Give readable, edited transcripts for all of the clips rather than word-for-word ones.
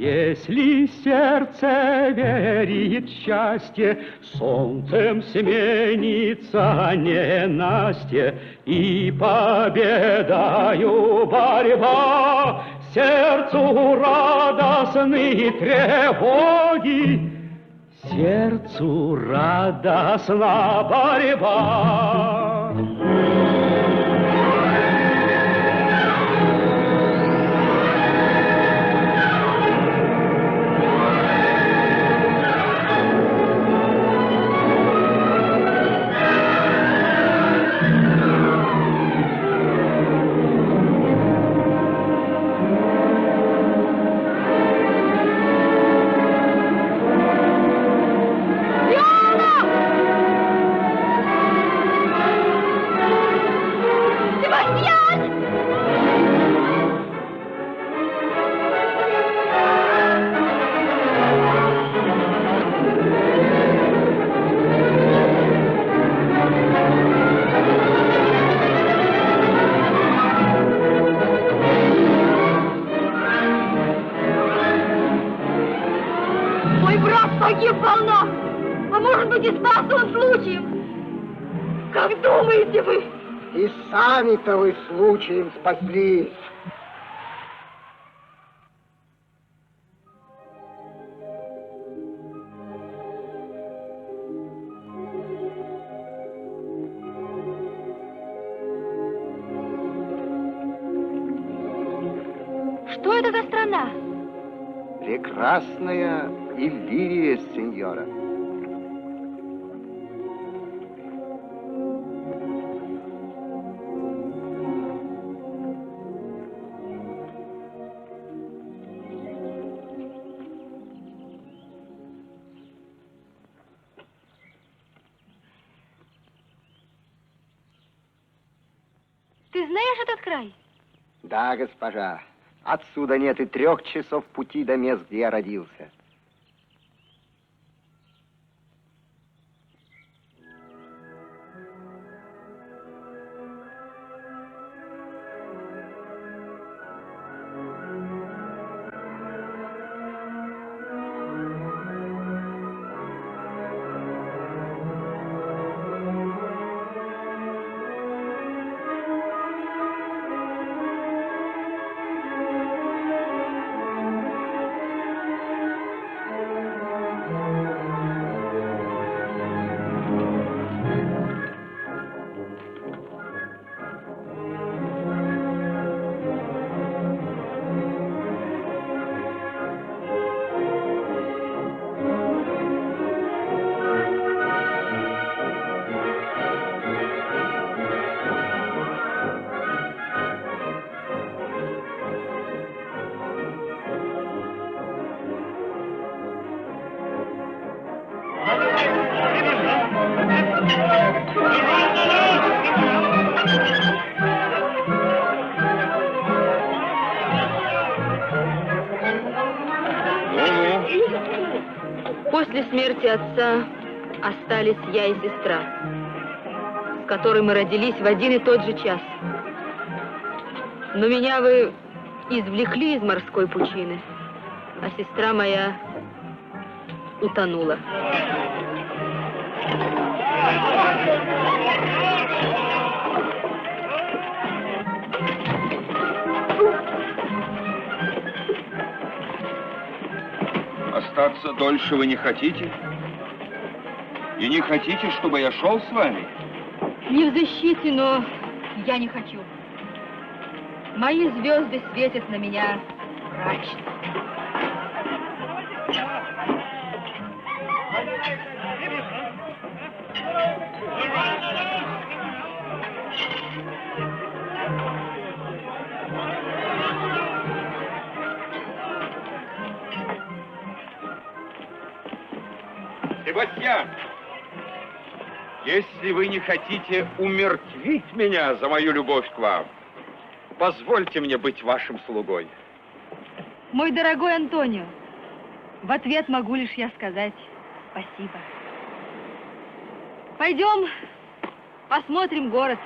Если сердце верит в счастье, солнцем сменится ненастье, и победою борьба, сердцу радостны тревоги, сердцу радостна борьба. Погиб в волнах, а может быть и спасся он случаем. Как думаете вы? И сами-то вы случаем спаслись. Что это за страна? Прекрасная Иллирия, сеньора. Ты знаешь этот край? Да, госпожа. Отсюда нет и 3 часов пути до мест, где я родился. После смерти отца остались я и сестра, с которой мы родились в один и тот же час. Но меня вы извлекли из морской пучины, а сестра моя утонула. Остаться дольше вы не хотите? И не хотите, чтобы я шел с вами? Не в защите, но я не хочу. Мои звезды светят на меня мрачно. Себастьян, если вы не хотите умертвить меня за мою любовь к вам, позвольте мне быть вашим слугой. Мой дорогой Антонио, в ответ могу лишь я сказать спасибо. Пойдем, посмотрим город.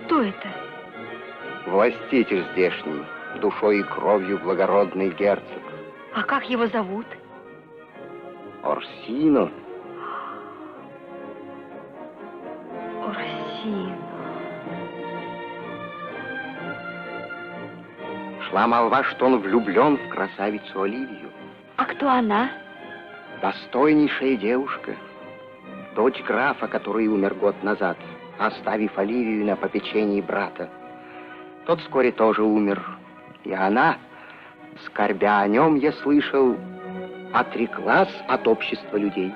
Кто это? Властитель здешний, душой и кровью благородный герцог. А как его зовут? Орсино. Орсино. Шла молва, что он влюблен в красавицу Оливию. А кто она? Достойнейшая девушка. Дочь графа, который умер год назад, оставив Оливию на попечении брата. Тот вскоре тоже умер. И она, скорбя о нем, я слышал, отреклась от общества людей.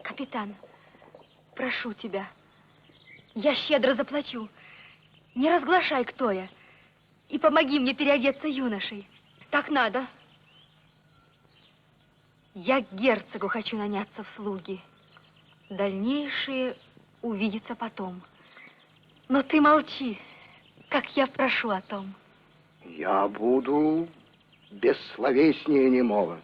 Капитан, прошу тебя, я щедро заплачу. Не разглашай, кто я. И помоги мне переодеться юношей. Так надо. Я к герцогу хочу наняться в слуги. Дальнейшее увидится потом. Но ты молчи, как я прошу о том. Я буду бессловеснее немого.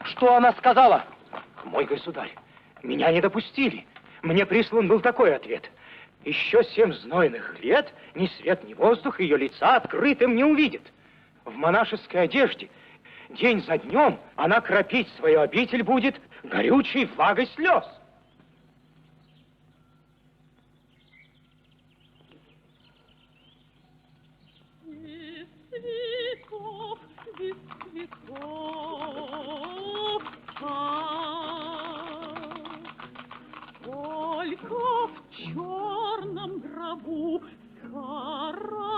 Что она сказала? Мой государь, меня не допустили. Мне прислан был такой ответ. Еще 7 знойных лет ни свет, ни воздух ее лица открытым не увидит. В монашеской одежде день за днем она кропить свою обитель будет горючей влагой слез. Только в черном гробу схоронят.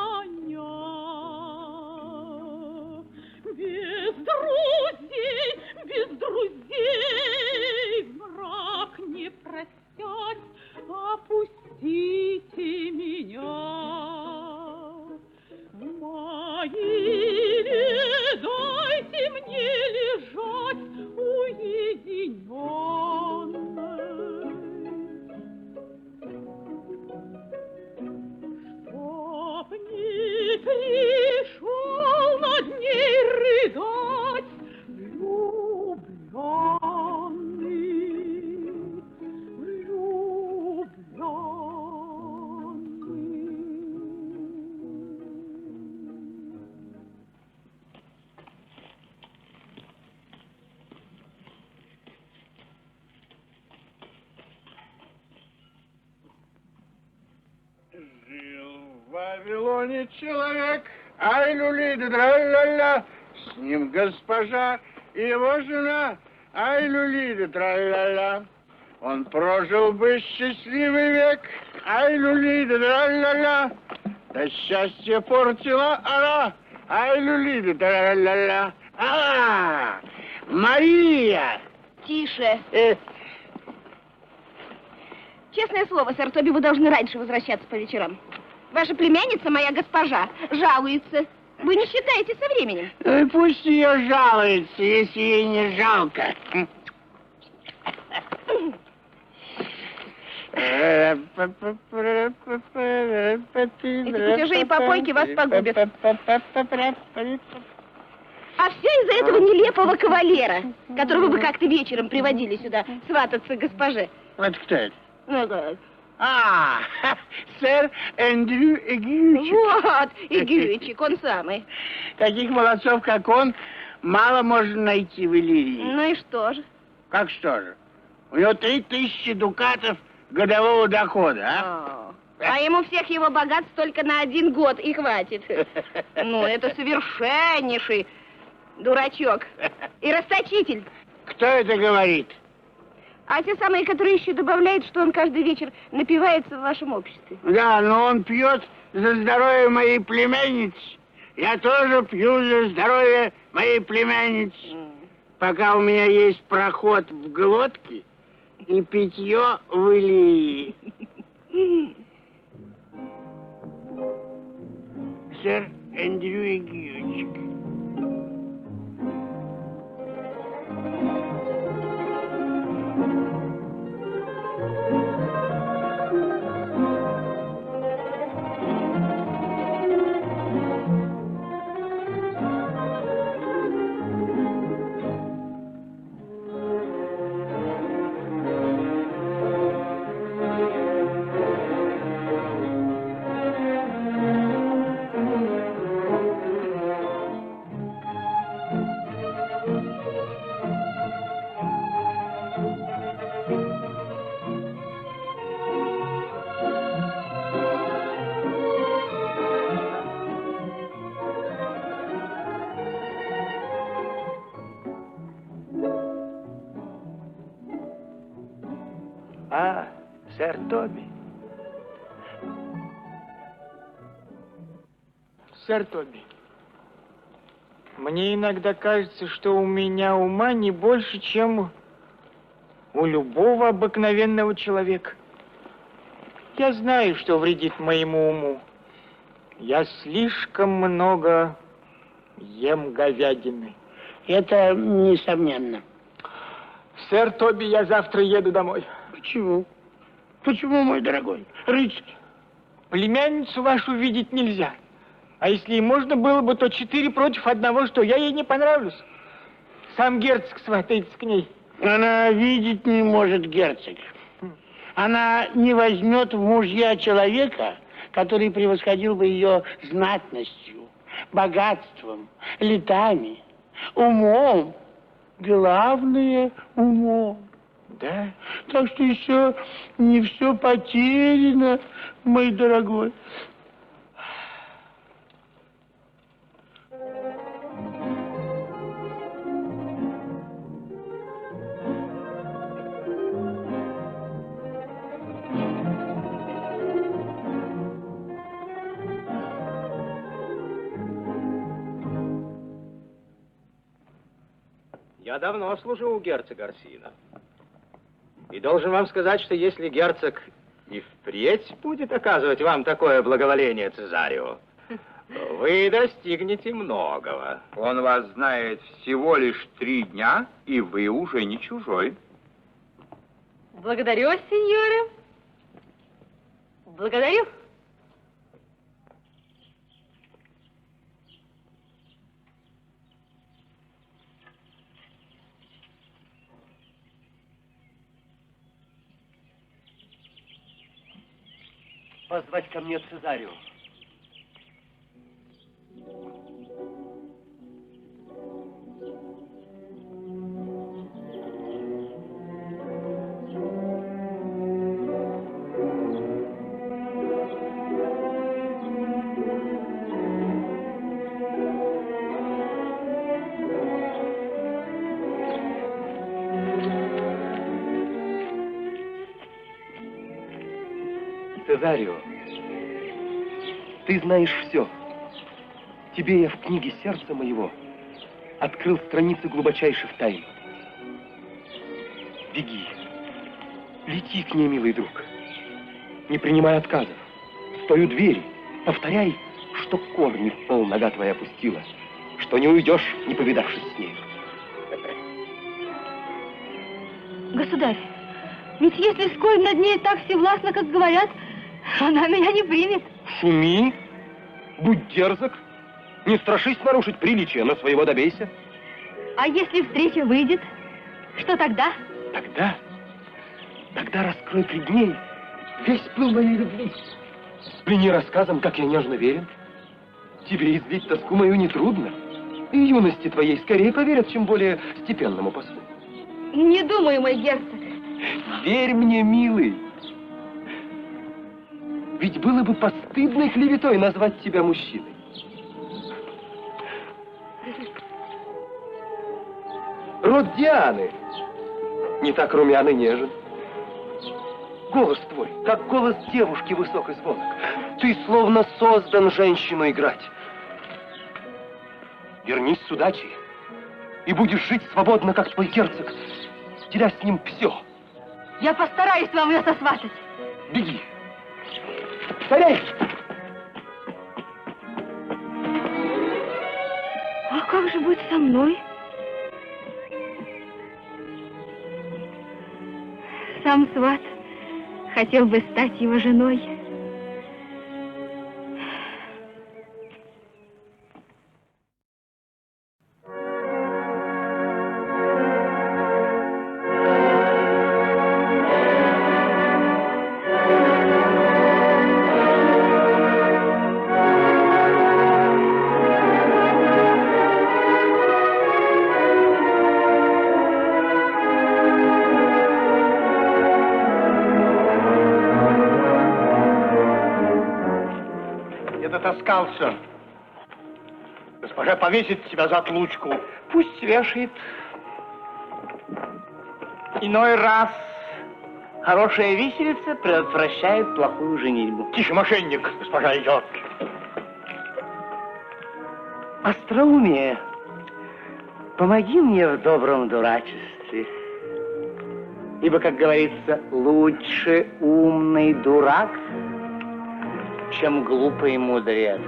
Без друзей в мрак не простясь, опустите меня. В могиле дайте мне лежать уединенной. Чтоб не пришел над ней рыдать В Вавилоне человек, ай-люли, тра-ля-ля, с ним госпожа и его жена, ай-люли, тра-ля-ля. Он прожил бы счастливый век, ай-люли, тра-ля-ля. Да счастье портила она, ай-люли, тра-ля-ля. А, Мария! Тише. Честное слово, сэр Тоби, вы должны раньше возвращаться по вечерам. Ваша племянница, моя госпожа, жалуется. Вы не считаете со временем? Ну и пусть ее жалуется, если ей не жалко. Эти кутежи и попойки вас погубят. А все из-за этого нелепого кавалера, которого вы как-то вечером приводили сюда свататься к госпоже. Вот кто это? Ну, да. Сэр Эндрю Эгючик. Вот, Игючик, он самый. Таких молодцов, как он, мало можно найти в Иллирии. Ну и что же? Как что же? У него 3000 дукатов годового дохода, а? А ему всех его богатств только на 1 год и хватит. Ну, это совершеннейший дурачок и расточитель. Кто это говорит? А те самые, которые еще добавляют, что он каждый вечер напивается в вашем обществе. Да, но он пьет за здоровье моей племянницы. Я тоже пью за здоровье моей племянницы. Пока у меня есть проход в глотке и питье в Иллирии. Сэр Эндрю Эгючик. Сэр Тоби. Сэр Тоби, мне иногда кажется, что у меня ума не больше, чем у любого обыкновенного человека. Я знаю, что вредит моему уму. Я слишком много ем говядины. Это несомненно. Сэр Тоби, я завтра еду домой. Почему? Почему, мой дорогой рыцарь? Племянницу вашу видеть нельзя. А если и можно было бы, то 4 против 1, что я ей не понравлюсь. Сам герцог сватается к ней. Она видеть не может, герцог. Она не возьмет в мужья человека, который превосходил бы ее знатностью, богатством, летами, умом. Главное, умом. Да? Так что еще не все потеряно, мой дорогой. Я давно служу у герцога Орсина. И должен вам сказать, что если герцог и впредь будет оказывать вам такое благоволение, Цезарио, вы достигнете многого. Он вас знает всего лишь 3 дня, и вы уже не чужой. Благодарю, сеньоры. Благодарю. Позвать ко мне Цезарио. Цезарио, ты знаешь все. Тебе я в книге сердца моего открыл страницы глубочайших тайн. Беги, лети к ней, милый друг. Не принимай отказов. Стой у двери. Повторяй, что корни в пол нога твоя опустила, что не уйдешь, не повидавшись с ней. Государь, ведь если сколь над ней так всевластно, как говорят, она меня не примет. Шуми, будь дерзок, не страшись нарушить приличие, но своего добейся. А если встреча выйдет, что тогда? Тогда раскрой пред ней весь пыл моей любви. Сплени рассказом, как я нежно верен. Тебе излить тоску мою нетрудно. И юности твоей скорее поверят, чем более степенному послу. Не думаю, мой герцог. Верь мне, милый. Ведь было бы постыдной клеветой назвать тебя мужчиной. Род Дианы не так румян и нежен. Голос твой, как голос девушки высок и звонок. Ты словно создан женщину играть. Вернись с удачей, и будешь жить свободно, как твой герцог, деля с ним все. Я постараюсь вам ее сосватать. Беги. Скорей! А как же будет со мной? Сам сват хотел бы стать его женой. Дотаскался. Госпожа повесит себя за отлучку. Пусть вешает. Иной раз хорошая виселица предотвращает плохую женитьбу. Тише, мошенник, госпожа идет. Остроумие, помоги мне в добром дурачестве. Ибо, как говорится, лучше умный дурак, чем глупый мудрец.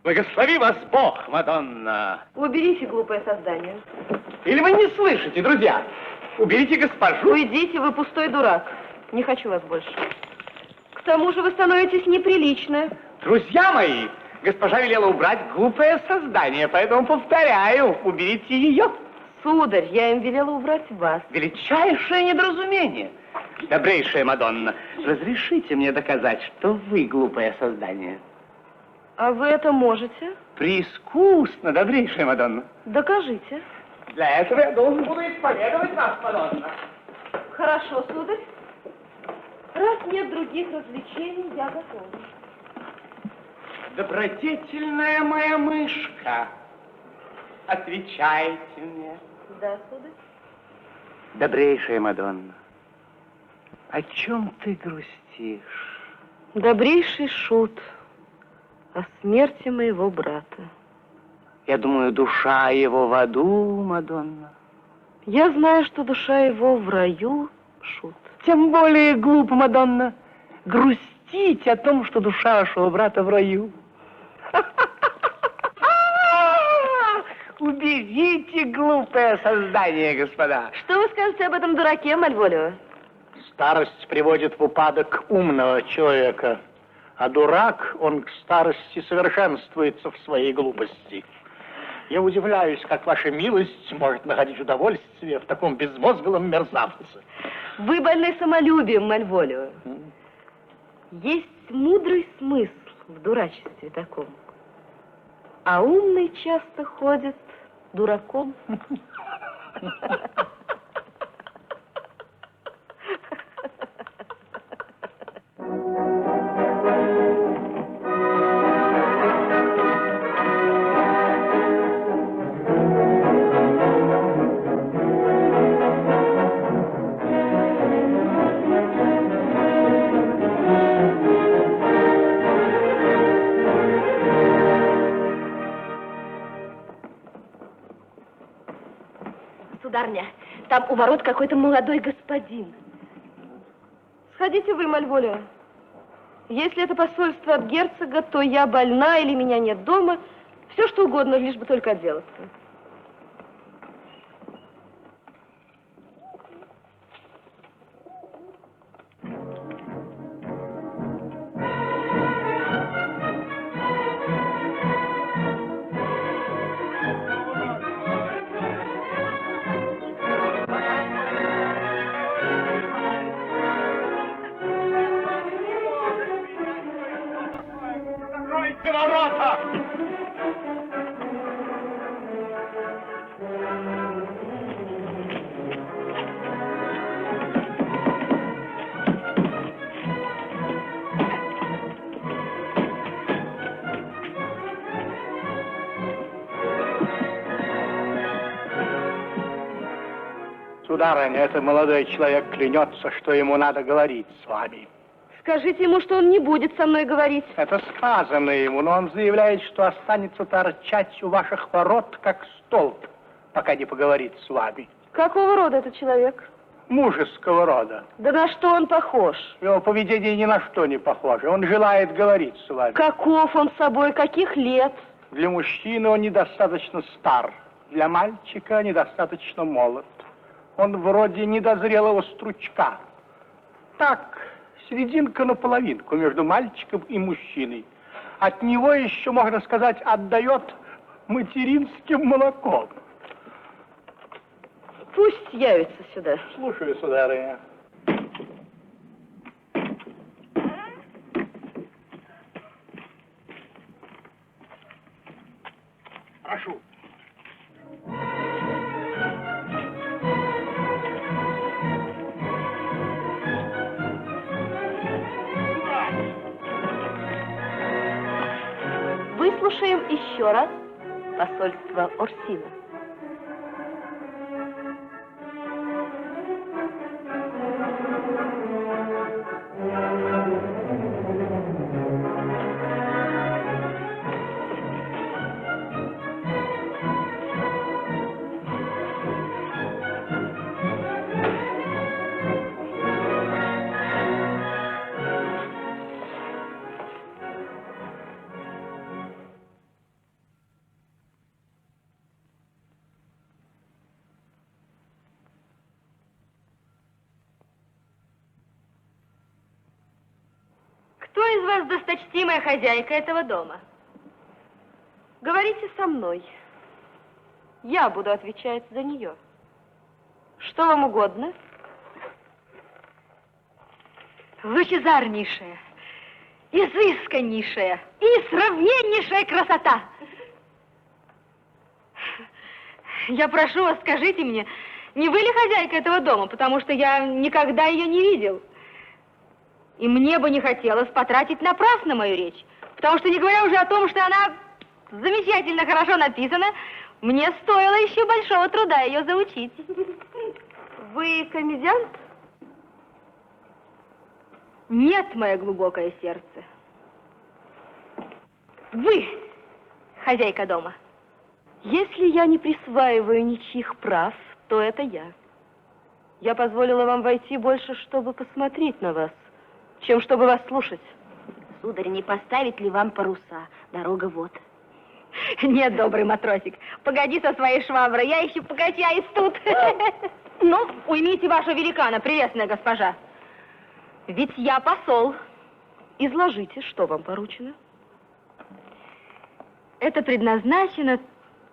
Благослови вас Бог, Мадонна. Уберите, глупое создание. Или вы не слышите, друзья? Уберите госпожу. Уйдите, вы пустой дурак. Не хочу вас больше. К тому же вы становитесь неприличны. Друзья мои, госпожа велела убрать глупое создание, поэтому повторяю, уберите ее. Сударь, я им велела убрать вас. Величайшее недоразумение. Добрейшая Мадонна, разрешите мне доказать, что вы глупое создание. А вы это можете? Преискусно, добрейшая Мадонна. Докажите. Для этого я должен буду исповедовать вас, Мадонна. Хорошо, сударь. Раз нет других развлечений, я готова. Добродетельная моя мышка, отвечайте мне. Да, сударь. Добрейшая Мадонна, о чем ты грустишь? Добрейший шут о смерти моего брата. Я думаю, душа его в аду, Мадонна. Я знаю, что душа его в раю, шут. Тем более глупо, Мадонна, грустить о том, что душа вашего брата в раю. Уберите глупое создание, господа. Что вы скажете об этом дураке, Мальволио? Старость приводит в упадок умного человека, а дурак, он к старости совершенствуется в своей глупости. Я удивляюсь, как ваша милость может находить удовольствие в таком безмозглом мерзавце. Вы больны самолюбием, Мальволио. Есть мудрый смысл в дурачестве таком. А умный часто ходит дураком. Сударня, там у ворот какой-то молодой господин. Сходите вы, Мальволио. Если это посольство от герцога, то я больна или меня нет дома. Все что угодно, лишь бы только отделаться. Сударыня, этот молодой человек клянется, что ему надо говорить с вами. Скажите ему, что он не будет со мной говорить. Это сказано ему, но он заявляет, что останется торчать у ваших ворот, как столб, пока не поговорит с вами. Какого рода этот человек? Мужеского рода. Да на что он похож? Его поведение ни на что не похоже. Он желает говорить с вами. Каков он собой, каких лет? Для мужчины он недостаточно стар, для мальчика недостаточно молод. Он вроде недозрелого стручка. Так, серединка на половинку между мальчиком и мужчиной. От него еще, можно сказать, отдает материнским молоком. Пусть явится сюда. Слушаю, сударыня. Прошу. Выслушаем еще раз посольство Орсина. Кто из вас досточтимая хозяйка этого дома? Говорите со мной. Я буду отвечать за нее. Что вам угодно? Лучезарнейшая, изысканнейшая и сравненнейшая красота. Я прошу вас, скажите мне, не вы ли хозяйка этого дома, потому что я никогда ее не видел? И мне бы не хотелось потратить напрасно мою речь, потому что, не говоря уже о том, что она замечательно хорошо написана, мне стоило еще большого труда ее заучить. Вы комедиант? Нет, мое глубокое сердце. Вы хозяйка дома. Если я не присваиваю ничьих прав, то это я. Я позволила вам войти больше, чтобы посмотреть на вас, чем чтобы вас слушать. Сударь, не поставить ли вам паруса? Дорога вот. Нет, добрый матросик, погоди со своей шваброй, я еще покачаюсь тут. Ну, уймите вашего великана, прелестная госпожа. Ведь я посол. Изложите, что вам поручено. Это предназначено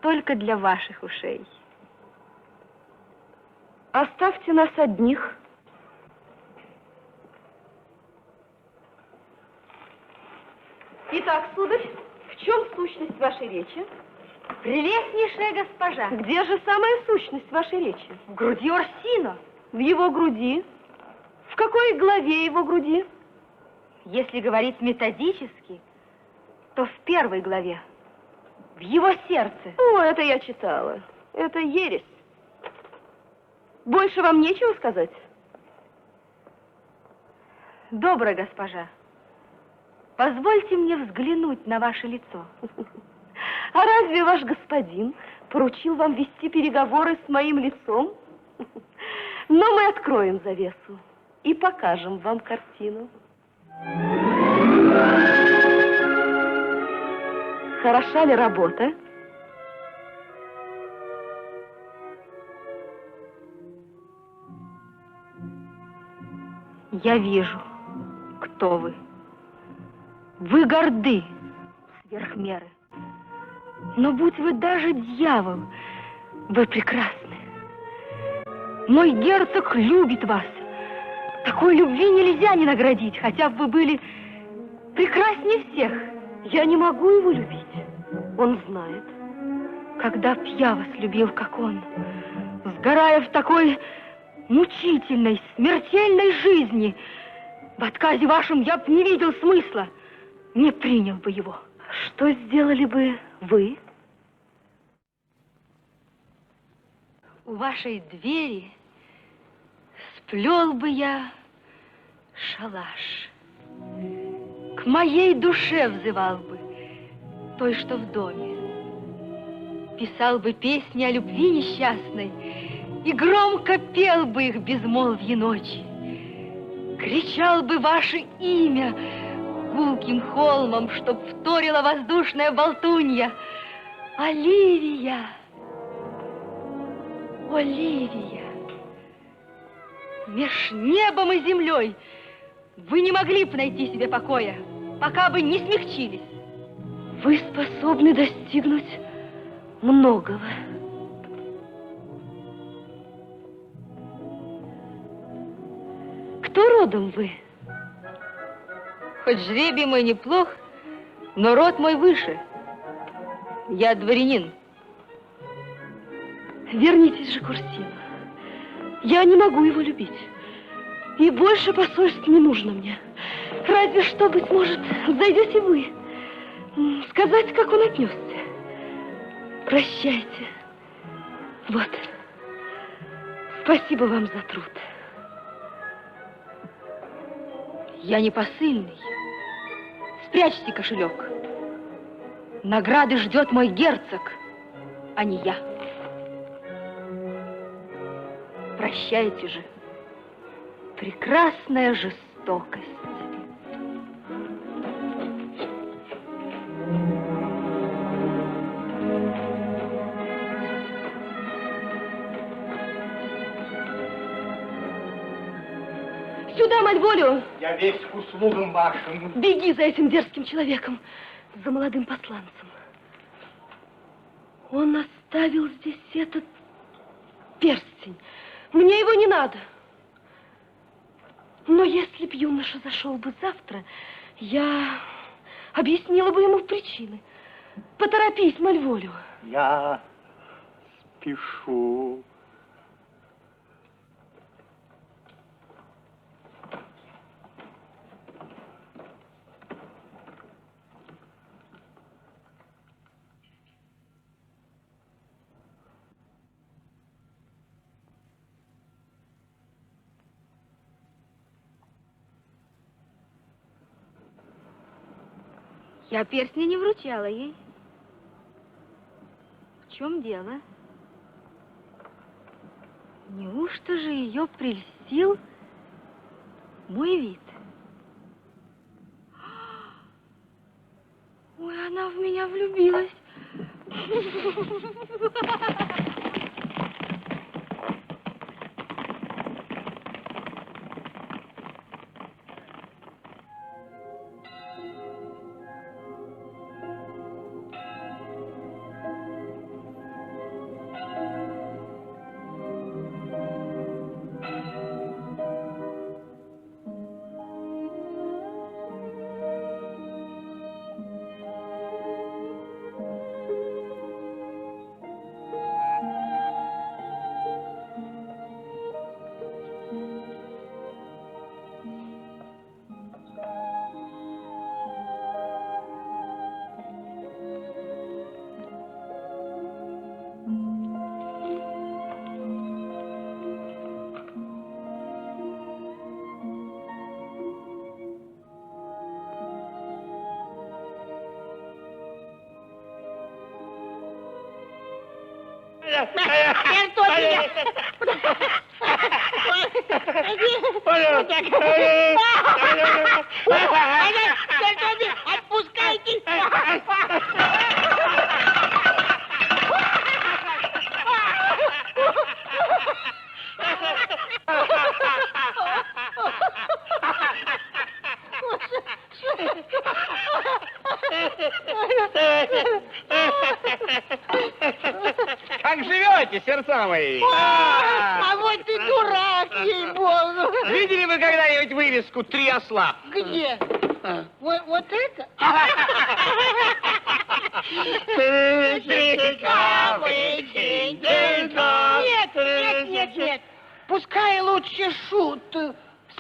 только для ваших ушей. Оставьте нас одних. Итак, сударь, в чем сущность вашей речи? Прелестнейшая госпожа. Где же самая сущность вашей речи? В груди Орсино. В его груди? В какой главе его груди? Если говорить методически, то в первой главе. В его сердце. О, это я читала. Это ересь. Больше вам нечего сказать? Добрая госпожа, позвольте мне взглянуть на ваше лицо. А разве ваш господин поручил вам вести переговоры с моим лицом. Но мы откроем завесу и покажем вам картину. Хороша ли работа? Я вижу, кто вы. Вы горды сверх меры. Но будь вы даже дьявол, вы прекрасны. Мой герцог любит вас. Такой любви нельзя не наградить, хотя бы вы были прекраснее всех. Я не могу его любить. Он знает. Когда б я вас любил, как он, сгорая в такой мучительной, смертельной жизни, в отказе вашем я б не видел смысла, не принял бы его. Что сделали бы вы? У вашей двери сплел бы я шалаш. К моей душе взывал бы, той, что в доме. Писал бы песни о любви несчастной и громко пел бы их безмолвье ночи. Кричал бы ваше имя гулким холмом, чтоб вторила воздушная болтунья. Оливия! Оливия! Меж небом и землей вы не могли бы найти себе покоя, пока бы не смягчились. Вы способны достигнуть многого. Кто родом вы? Хоть жребий мой неплох, но род мой выше. Я дворянин. Вернитесь же к Урсину. Я не могу его любить. И больше посольств не нужно мне. Разве что, быть может, зайдете вы. Сказать, как он отнесся. Прощайте. Вот. Спасибо вам за труд. Я не посыльный. Спрячьте кошелек. Награды ждет мой герцог, а не я. Прощайте же. Прекрасная жестокость. Сюда, Мальволио! Я весь к услугам вашим. Беги за этим дерзким человеком, за молодым посланцем. Он оставил здесь этот перстень. Мне его не надо. Но если б юноша зашел бы завтра, я объяснила бы ему причины. Поторопись, Мальволио. Я спешу. Я перстня не вручала ей. В чем дело? Неужто же ее прельстил мой вид? Ой, она в меня влюбилась. Отпускайте! Как живете, сердца мои? А вот ты дурак, ей-богу! Видели вы когда-нибудь вывеску «Три осла»? Где? Вот это? Нет. Пускай лучше шут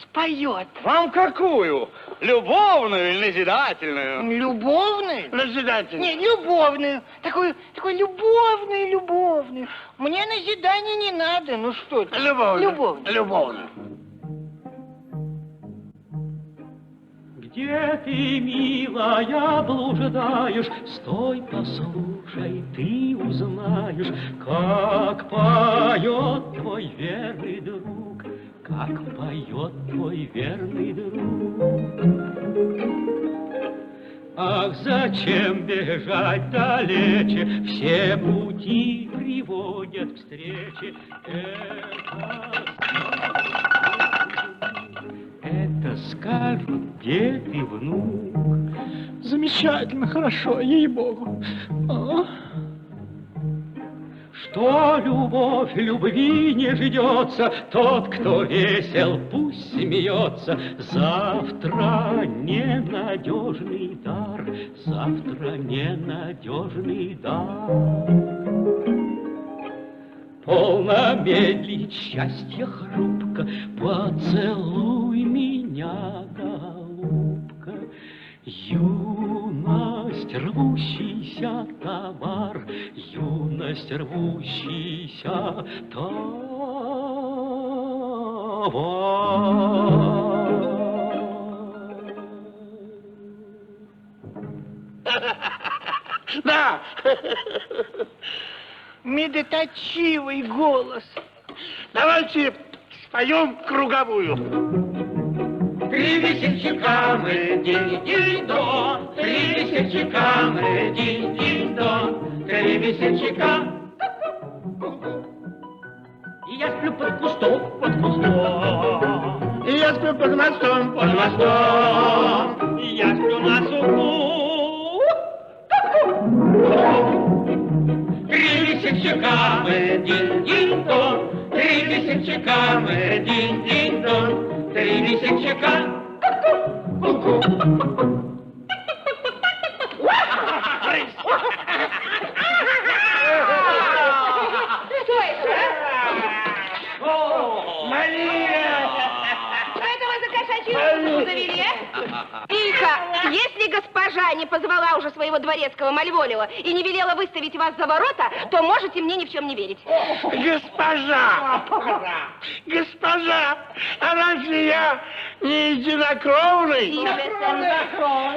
споет. Вам какую? Любовную или назидательную? Любовную? Назидательную. Не, любовную. Такую любовную. Мне назидания не надо, ну что ты. Любовную. Где ты, милая, блуждаешь? Стой, послушай, ты узнаешь, как поет твой верный друг, как поет твой верный друг. Ах, зачем бежать далече? Все пути приводят к встрече. Это скажут дед и внук. Замечательно, хорошо, ей-богу. Что любовь любви не ждется, тот, кто весел, пусть смеется. Завтра ненадежный дар, завтра ненадежный дар. Полно медлить, счастье хрупко, поцелуй меня, голубка. Юность, рвущийся товар, юность, рвущийся товар. Да. Медитативный голос. Давайте споем круговую. Три весельчака мы, динь-динь-дон, три весельчака мы, динь-динь-дон, три весельчака. И я сплю под кустом, И я сплю под мостом, и я сплю на суку. Три весельчака мы, динь-динь-дон, три весельчака мы, динь-динь-дон. Три весельчака. Ку-ку. Что это, Мария! Что это вы за кошачью музыку завели? Тихо! Если госпожа не позвала уже своего дворецкого Мальволева и не велела выставить вас за ворота, то можете мне ни в чем не верить. Госпожа, а разве я не единокровный?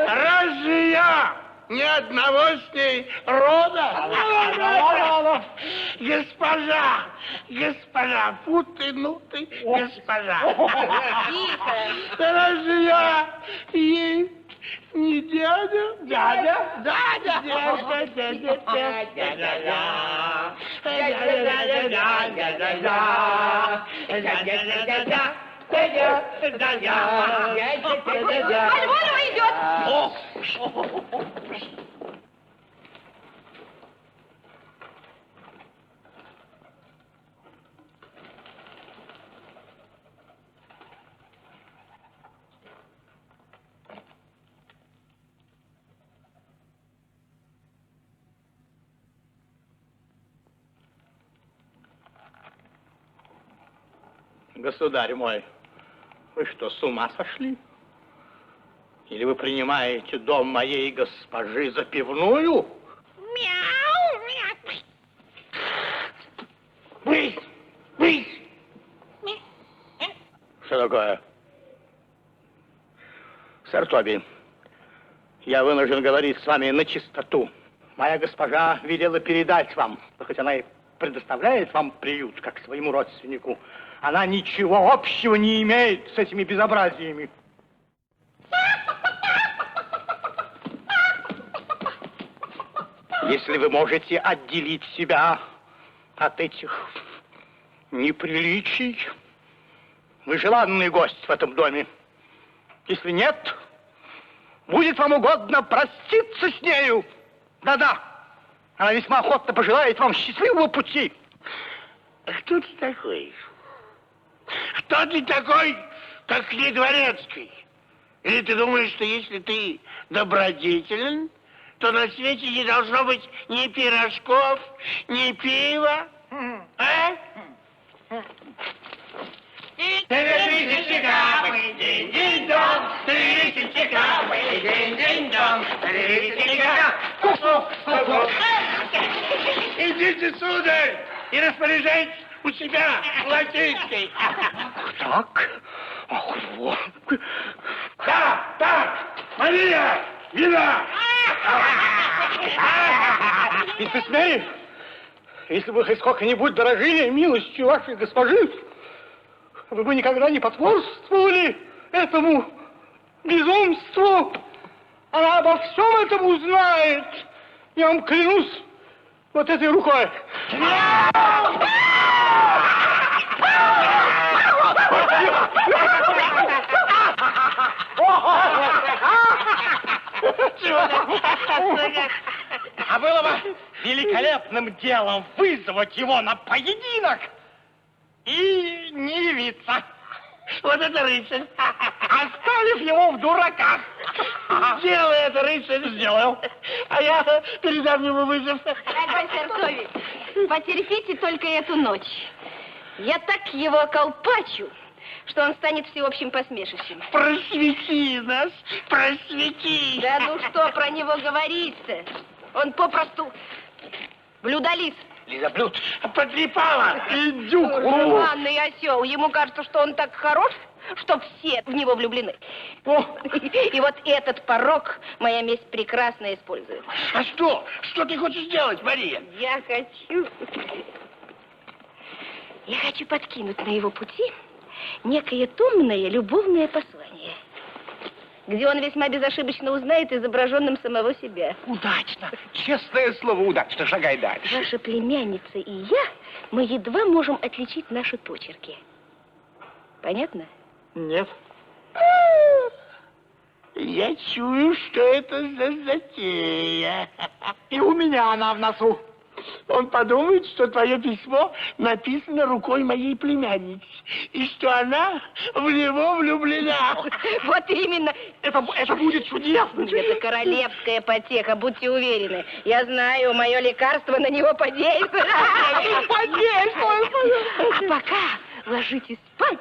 Разве я ни одного с ней рода? Госпожа, фу-ты, госпожа. Тихо! Разве я ей не дядя? Дядя. Мальволева идет! Государь мой, вы что, с ума сошли? Или вы принимаете дом моей госпожи за пивную? Брысь! Что такое? Сэр Тоби, я вынужден говорить с вами на чистоту. Моя госпожа велела передать вам, хоть она и предоставляет вам приют, как своему родственнику, она ничего общего не имеет с этими безобразиями. Если вы можете отделить себя от этих неприличий, вы желанный гость в этом доме. Если нет, будет вам угодно проститься с нею. Да-да, она весьма охотно пожелает вам счастливого пути. Кто ты такой? Кто ты такой, как не дворецкий? Или ты думаешь, что если ты добродетелен, то на свете не должно быть ни пирожков, ни пива? А? 3000 капы, динь-динь-дон, 3000 капы, динь-динь-дон, 3000 капы. Идите, сударь, и распоряжайтесь у себя в лакейской. Так? Ах, вот. Так, Мария, вина! Если смею, если бы хоть сколько-нибудь дорожили милостью вашей госпожи, вы бы никогда не потворствовали этому безумству. Она обо всем этом узнает. Я вам клянусь вот этой рукой. А было бы великолепным делом вызвать его на поединок и не явиться. Вот это рыцарь. Оставив его в дураках. Сделай это, рыцарь. Сделал. А я передам ему вызов. Дорогой Сартович, потерпите только эту ночь. Я так его околпачу, что он станет всеобщим посмешищем. Просвети нас, просвети. Да ну что про него говорить-то? Он попросту блюдолиз. Лизоблюд. Потрепала. Индюк. Жеманный осел. Ему кажется, что он так хорош, что все в него влюблены. И вот этот порок моя месть прекрасно использует. А что? Что ты хочешь сделать, Мария? Я хочу подкинуть на его пути некое томное любовное послание, где он весьма безошибочно узнает изображенным самого себя. Удачно. Честное слово, удачно. Шагай дальше. Ваша племянница и я, мы едва можем отличить наши почерки. Понятно? Нет. Я чую, что это за затея. И у меня она в носу. Он подумает, что твое письмо написано рукой моей племянницы, и что она в него влюблена. Вот именно. Это будет чудесно. Это королевская потеха, будьте уверены. Я знаю, мое лекарство на него подействует. А пока ложитесь спать,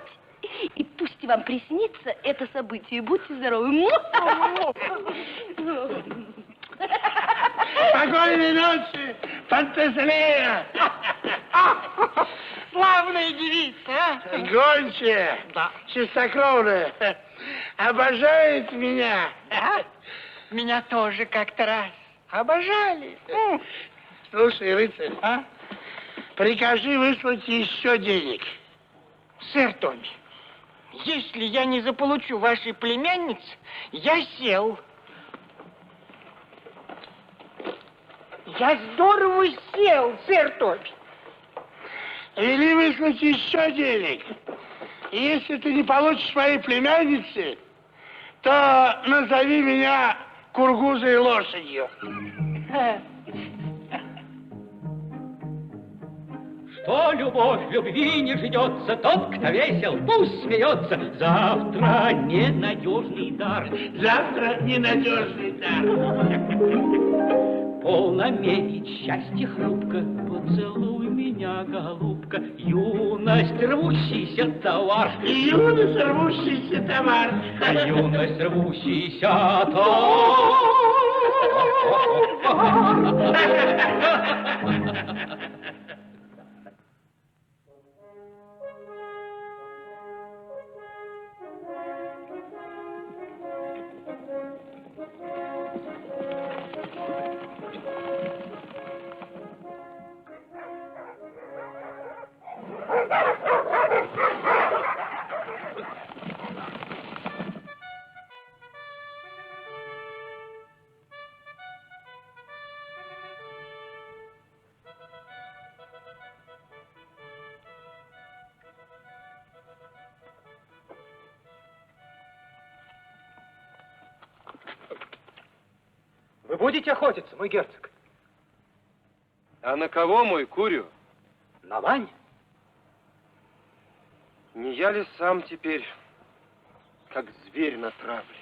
и пусть вам приснится это событие. Будьте здоровы. Спокойной ночи, Фантазлея! Славная девица, а? Гончая, чистокровная, обожает меня. Да? Меня тоже как-то раз обожали. Слушай, рыцарь, прикажи выслать еще денег. Сэр Томми, если я не заполучу вашей племянницы, я сел. Я здорово сел, сэр Томми. Вели выслать еще денег. И если ты не получишь моей племянницы, то назови меня кургузой лошадью. Что любовь любви не ждется, тот, кто весел, пусть смеется. Завтра ненадежный дар. Завтра ненадежный дар. Полно мерить счастье хрупко, поцелуй меня, голубка, юность рвущийся товар. Юность рвущийся товар. Юность рвущийся товар. будете охотиться, мой герцог? А на кого, мой Курю? На лань? Не я ли сам теперь, как зверь на травле?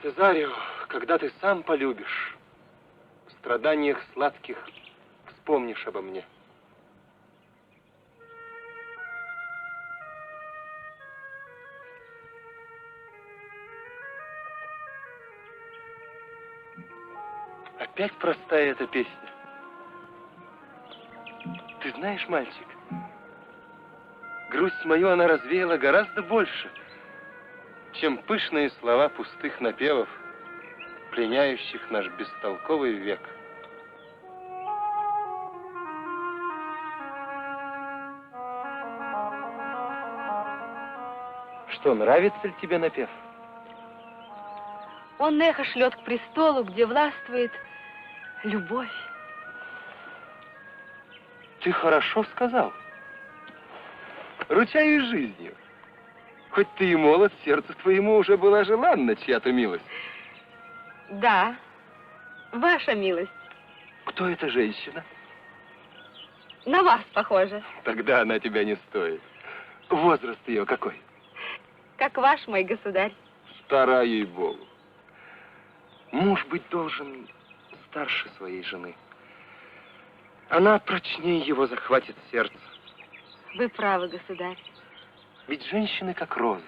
Цезарио, когда ты сам полюбишь, в страданиях сладких вспомнишь обо мне. Опять простая эта песня. Ты знаешь, мальчик, грусть мою она развеяла гораздо больше, чем пышные слова пустых напевов, пленяющих наш бестолковый век. Что, нравится ли тебе напев? Он эхо шлет к престолу, где властвует любовь. Ты хорошо сказал. Ручаюсь жизнью. Хоть ты и молод, сердцу твоему уже была желанна чья-то милость. Да, ваша милость. Кто эта женщина? На вас похоже. Тогда она тебя не стоит. Возраст ее какой? Как ваш, мой государь. Стара, ей-богу. Муж быть должен старше своей жены. Она прочнее его захватит сердце. Вы правы, государь. Ведь женщины как розы.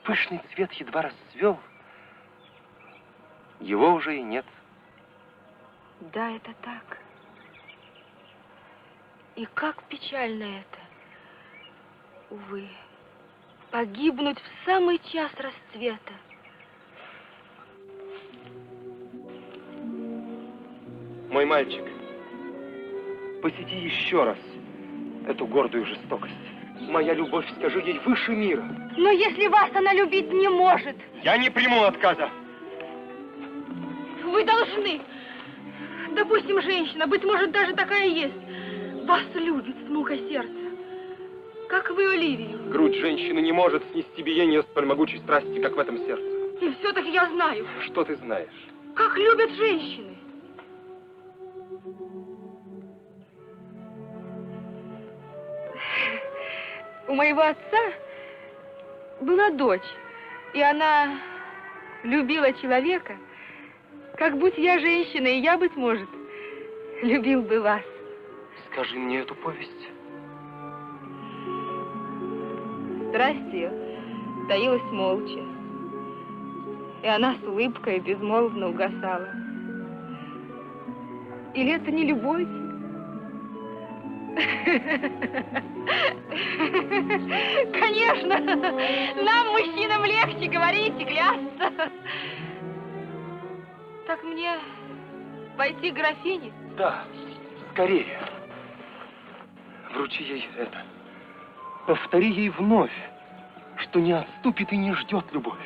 Пышный цвет едва расцвел, его уже и нет. Да, это так. И как печально это. Увы, погибнуть в самый час расцвета. Мой мальчик, посети еще раз эту гордую жестокость. Моя любовь, скажи ей, выше мира. Но если вас она любить не может, Я не приму отказа. вы должны. Допустим, женщина, быть может, даже такая есть, вас любит с мукой сердца, как вы Оливию. Грудь женщины не может снести биение столь могучей страсти, как в этом сердце. И все-таки я знаю, Что ты знаешь? как любят женщины. У моего отца была дочь, и она любила человека, как будь я женщина, и я, быть может, любил бы вас. Скажи мне эту повесть. Страсть ее таилась молча, и она с улыбкой безмолвно угасала. Или это не любовь? Конечно, нам, мужчинам, легче говорить и клясться. Так мне пойти к графине? Да, скорее. Вручи ей это. Повтори ей вновь, что не отступит и не ждет любовь.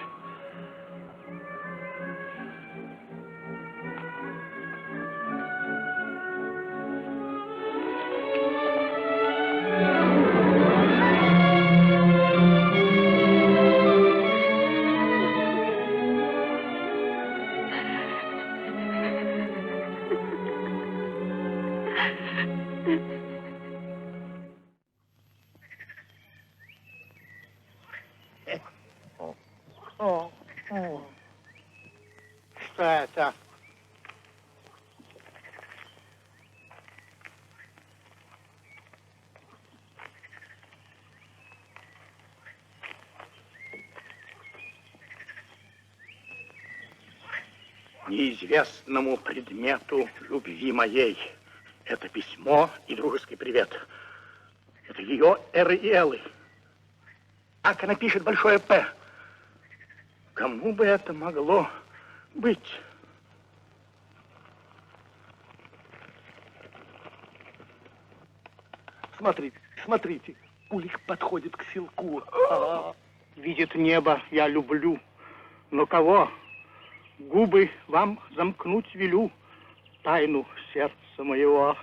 Что это? Неизвестному предмету любви моей. Это письмо и дружеский привет. Это ее Эры и Эллы. Ак, она пишет большое «П». Кому бы это могло быть? Смотрите, смотрите, Улик подходит к селку. Видит небо, я люблю. Но кого? Губы вам замкнуть велю. тайну сердца моего,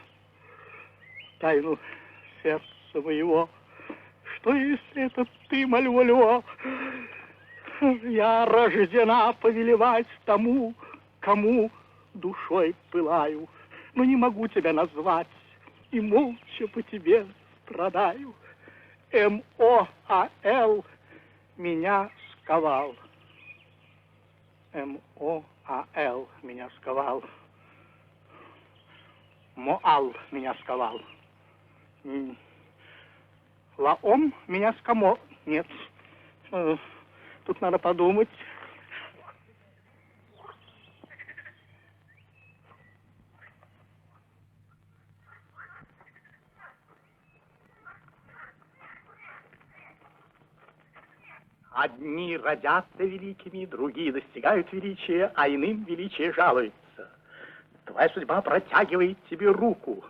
тайну сердца моего. Что, если это ты, Мальволио? Я рождена повелевать тому, кому душой пылаю, но не могу тебя назвать, и молча по тебе страдаю. Моал меня сковал. Моал меня сковал. Моал меня сковал. Лаом меня скамо... Нет. Тут надо подумать. Одни родятся великими, другие достигают величия, а иным величие жалуется. Твоя судьба протягивает тебе руку.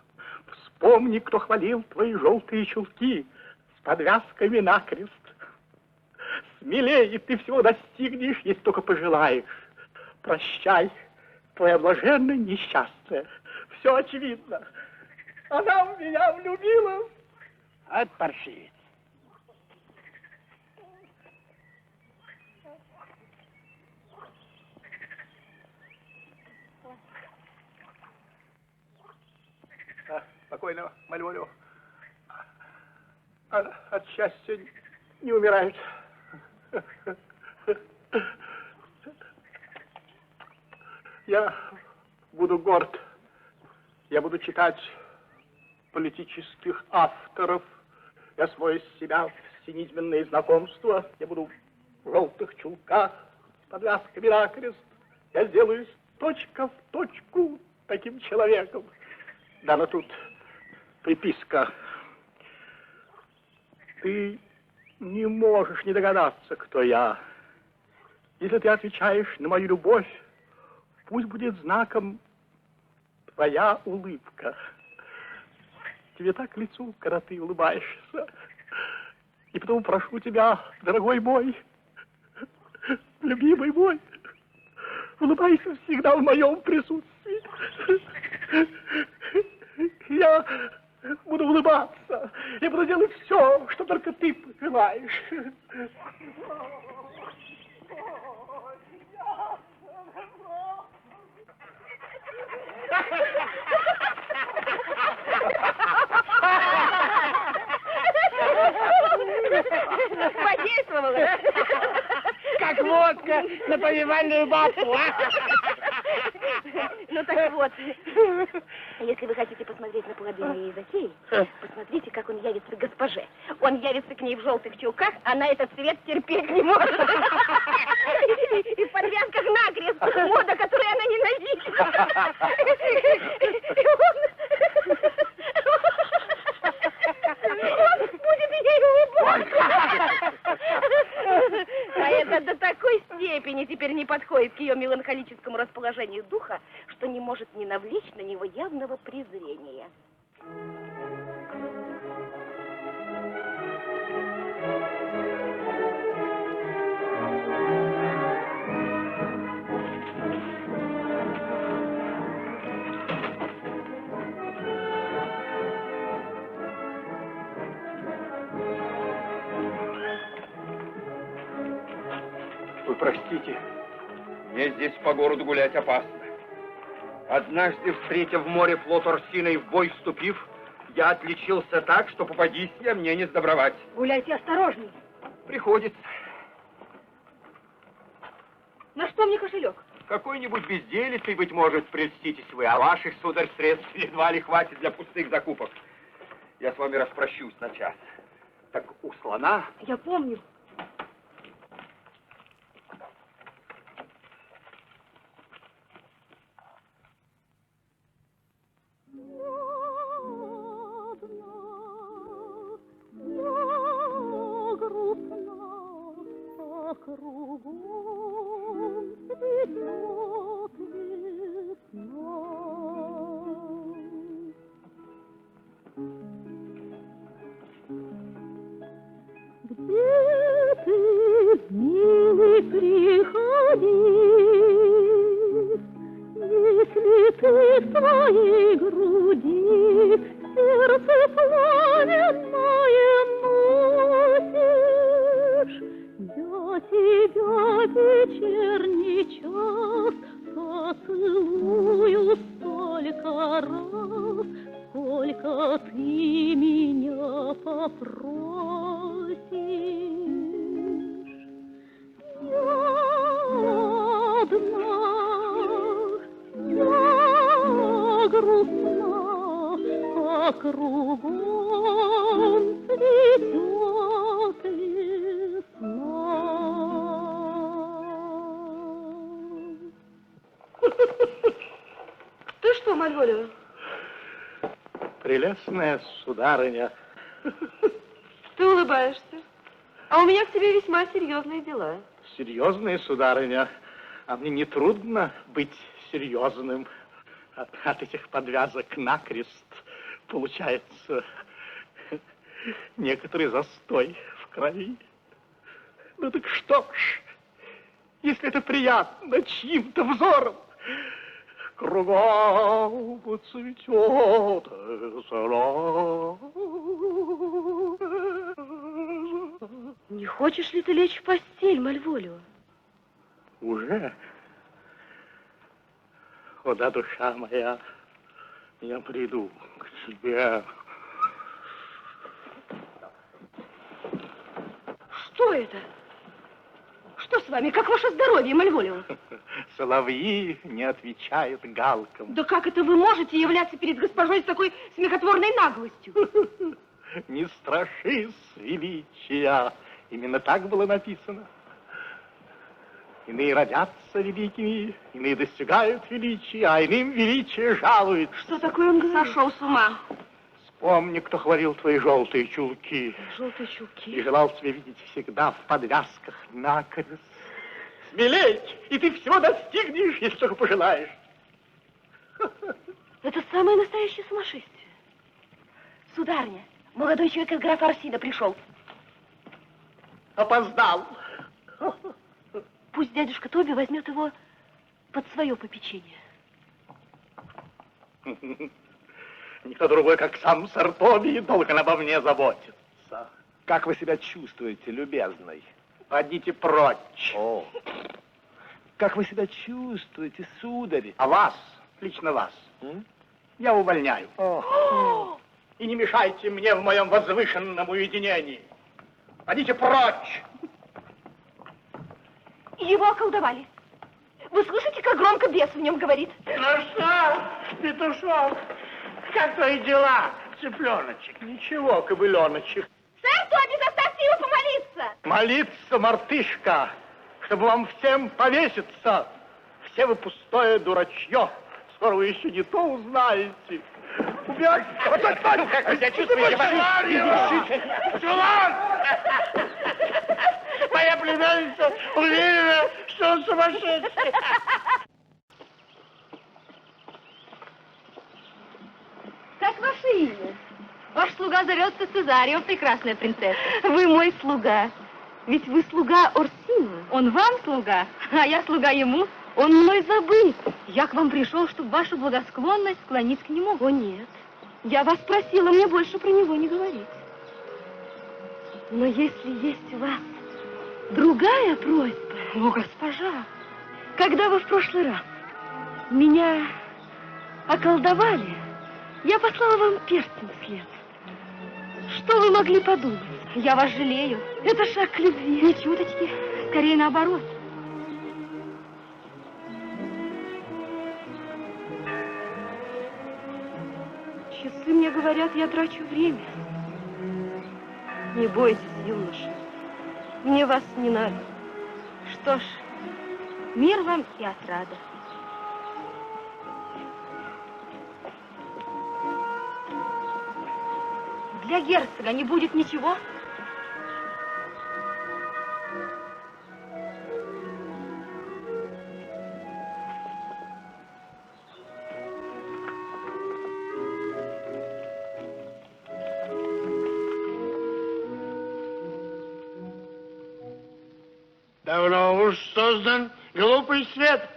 Вспомни, кто хвалил твои желтые чулки с подвязками накрест. Смелее ты всего достигнешь, если только пожелаешь. Прощай, твоя блаженная несчастная. Все очевидно. Она в меня влюбилась. От паршивец. Спокойно, Мальволио. От счастья не умирают. Я буду горд. Я буду читать политических авторов. Я свою себя в всенизменные знакомства. Я буду в желтых чулках с подвязками накрест. Я сделаюсь точка в точку таким человеком. Да, но тут приписка. Ты не можешь не догадаться, кто я. Если ты отвечаешь на мою любовь, пусть будет знаком твоя улыбка. Тебе так к лицу, когда ты улыбаешься. И потому прошу тебя, дорогой мой, любимый мой, улыбайся всегда в моем присутствии. Я буду улыбаться. Я буду делать все, что только ты пожелаешь. Подействовало. Как водка на повивальную бабку, а? Ну так вот, если вы хотите посмотреть на плоды моей затеи, посмотрите, как он явится к госпоже. Он явится к ней в желтых чулках, она этот цвет терпеть не может. И в подвязках накрест, мода, которую она ненавидит. Он будет ей улыбаться. А это до такой степени теперь не подходит к ее меланхолическому расположению духа, что не может не навлечь на него явного презрения. Вы простите, мне здесь по городу гулять опасно. Однажды, встретив в море флот Орсина и в бой вступив, я отличился так, что попадись я, мне не сдобровать. Гуляйте осторожней. Приходится. На что мне кошелек? Какой-нибудь безделицей, быть может, прельститесь вы, а ваших, сударь, средств едва ли хватит для пустых закупок. Я с вами распрощусь на час. Так у слона... Я помню. Приходи, если ты к твоей груди сердце пламенное носишь. Я тебя в вечерний час поцелую столько раз, сколько ты меня попросишь. Я одна, я грустна, а кругом цветет весна. Ты что, Мальволио? Прелестная сударыня. Ты улыбаешься. А у меня к тебе весьма серьезные дела. Серьезная сударыня. А мне не трудно быть серьезным. От этих подвязок накрест получается некоторый застой в крови. Ну так что ж, если это приятно чьим-то взором, кругом цветет золото. Не хочешь ли ты лечь в постель, Мальволио? Уже? О, да, душа моя, я приду к тебе. Что это? Что с вами? Как ваше здоровье, Мальволио? Соловьи не отвечают галкам. Да как это вы можете являться перед госпожой с такой смехотворной наглостью? Не страшись величия. Именно так было написано. Иные родятся великими, иные достигают величия, а иным величие жалует. Что такое он говорит? Сошел с ума. Вспомни, кто хвалил твои желтые чулки. Желтые чулки. И желал тебя видеть всегда в подвязках накрест. Смелей, и ты всего достигнешь, если только пожелаешь. Это самое настоящее сумасшествие. Сударыня, молодой человек из графа Арсида пришел. Опоздал. Пусть дядюшка Тоби возьмет его под свое попечение. Никто другой, как сам сэр Тоби, должен обо мне заботиться. Как вы себя чувствуете, любезный? Подите прочь. О, как вы себя чувствуете, сударь? А вас, лично вас, я увольняю. И не мешайте мне в моем возвышенном уединении. Подите прочь. Его околдовали. Вы слышите, как громко бес в нем говорит? Ну что, петушок, как твои дела, цыпленочек? Ничего, кобыленочек. Сэр Тоби, заставьте его помолиться! Молиться, мартышка, чтобы вам всем повеситься. Все вы пустое дурачье. Скоро вы еще не то узнаете. Убегайте! Как вы себя чувствуете? Чулан! Моя племянница уверена, что он сумасшедший. Как ваше имя? Ваш слуга зовется Цезарио, прекрасная принцесса. Вы мой слуга. Ведь вы слуга Орсино. Он вам слуга, а я слуга ему. Он мной забыт. Я к вам пришел, чтобы вашу благосклонность склонить к нему. О, нет. Я вас просила мне больше про него не говорить. Но если есть у вас другая просьба... О, госпожа! Когда вы в прошлый раз меня околдовали, я послала вам перстень вслед. Что вы могли подумать? Я вас жалею. Это шаг к любви. Ни чуточки, скорее наоборот. Часы мне говорят, я трачу время. Не бойтесь, юноша. Мне вас не надо. Что ж, мир вам и отрада. Для герцога не будет ничего? Давно уж создан глупый свет.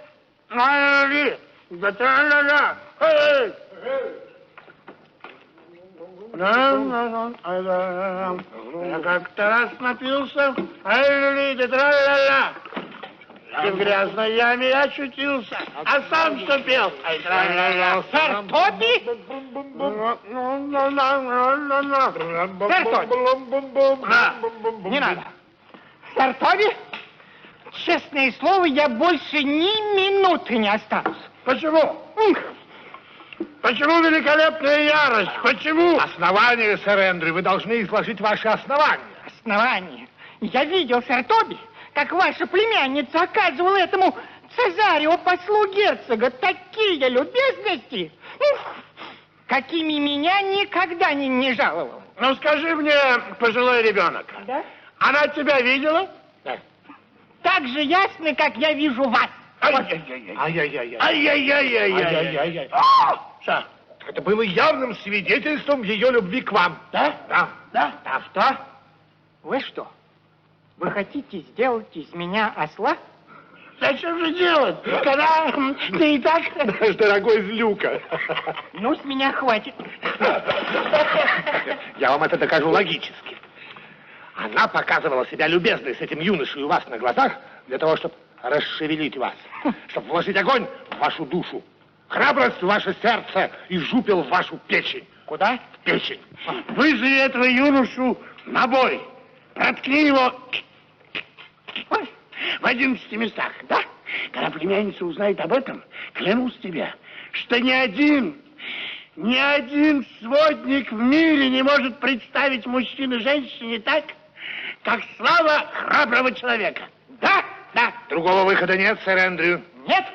Ай-ля-ли, да-та-ля-ля. Я как-то раз напился, тра-ля-ля. И в грязной яме я очутился, а сам что пел? Сэр Тоби? Сэр Тоби, не надо. Сэр Тоби, честное слово, я больше ни минуты не останусь. Почему? Почему великолепная ярость? Почему? Основания, сэр Эндрю, вы должны изложить ваши основания. Основание. Я видел, сэр Тоби, как ваша племянница оказывала этому Цезарио, послу герцога, такие любезности, какими меня никогда не жаловал. Ну, скажи мне, пожилой ребенок, Да? она тебя видела? Да. Так же ясно, как я вижу вас. Ай-яй-яй. Что? Это было явным свидетельством ее любви к вам. Да? Да. А что? Вы что? Вы хотите сделать из меня осла? Зачем же делать, когда ты и так... Наш дорогой злюка. Ну, с меня хватит. Я вам это докажу логически. Она показывала себя любезной с этим юношей у вас на глазах для того, чтобы расшевелить вас, чтобы вложить огонь в вашу душу, храбрость в ваше сердце и жупел в вашу печень. Куда? В печень. Вызови этого юношу на бой. Проткни его в 11 местах, да? Когда племянница узнает об этом, клянусь тебе, что ни один сводник в мире не может представить мужчину женщине так, как слава храброго человека. Да. Другого выхода нет, сэр Эндрю. Нет?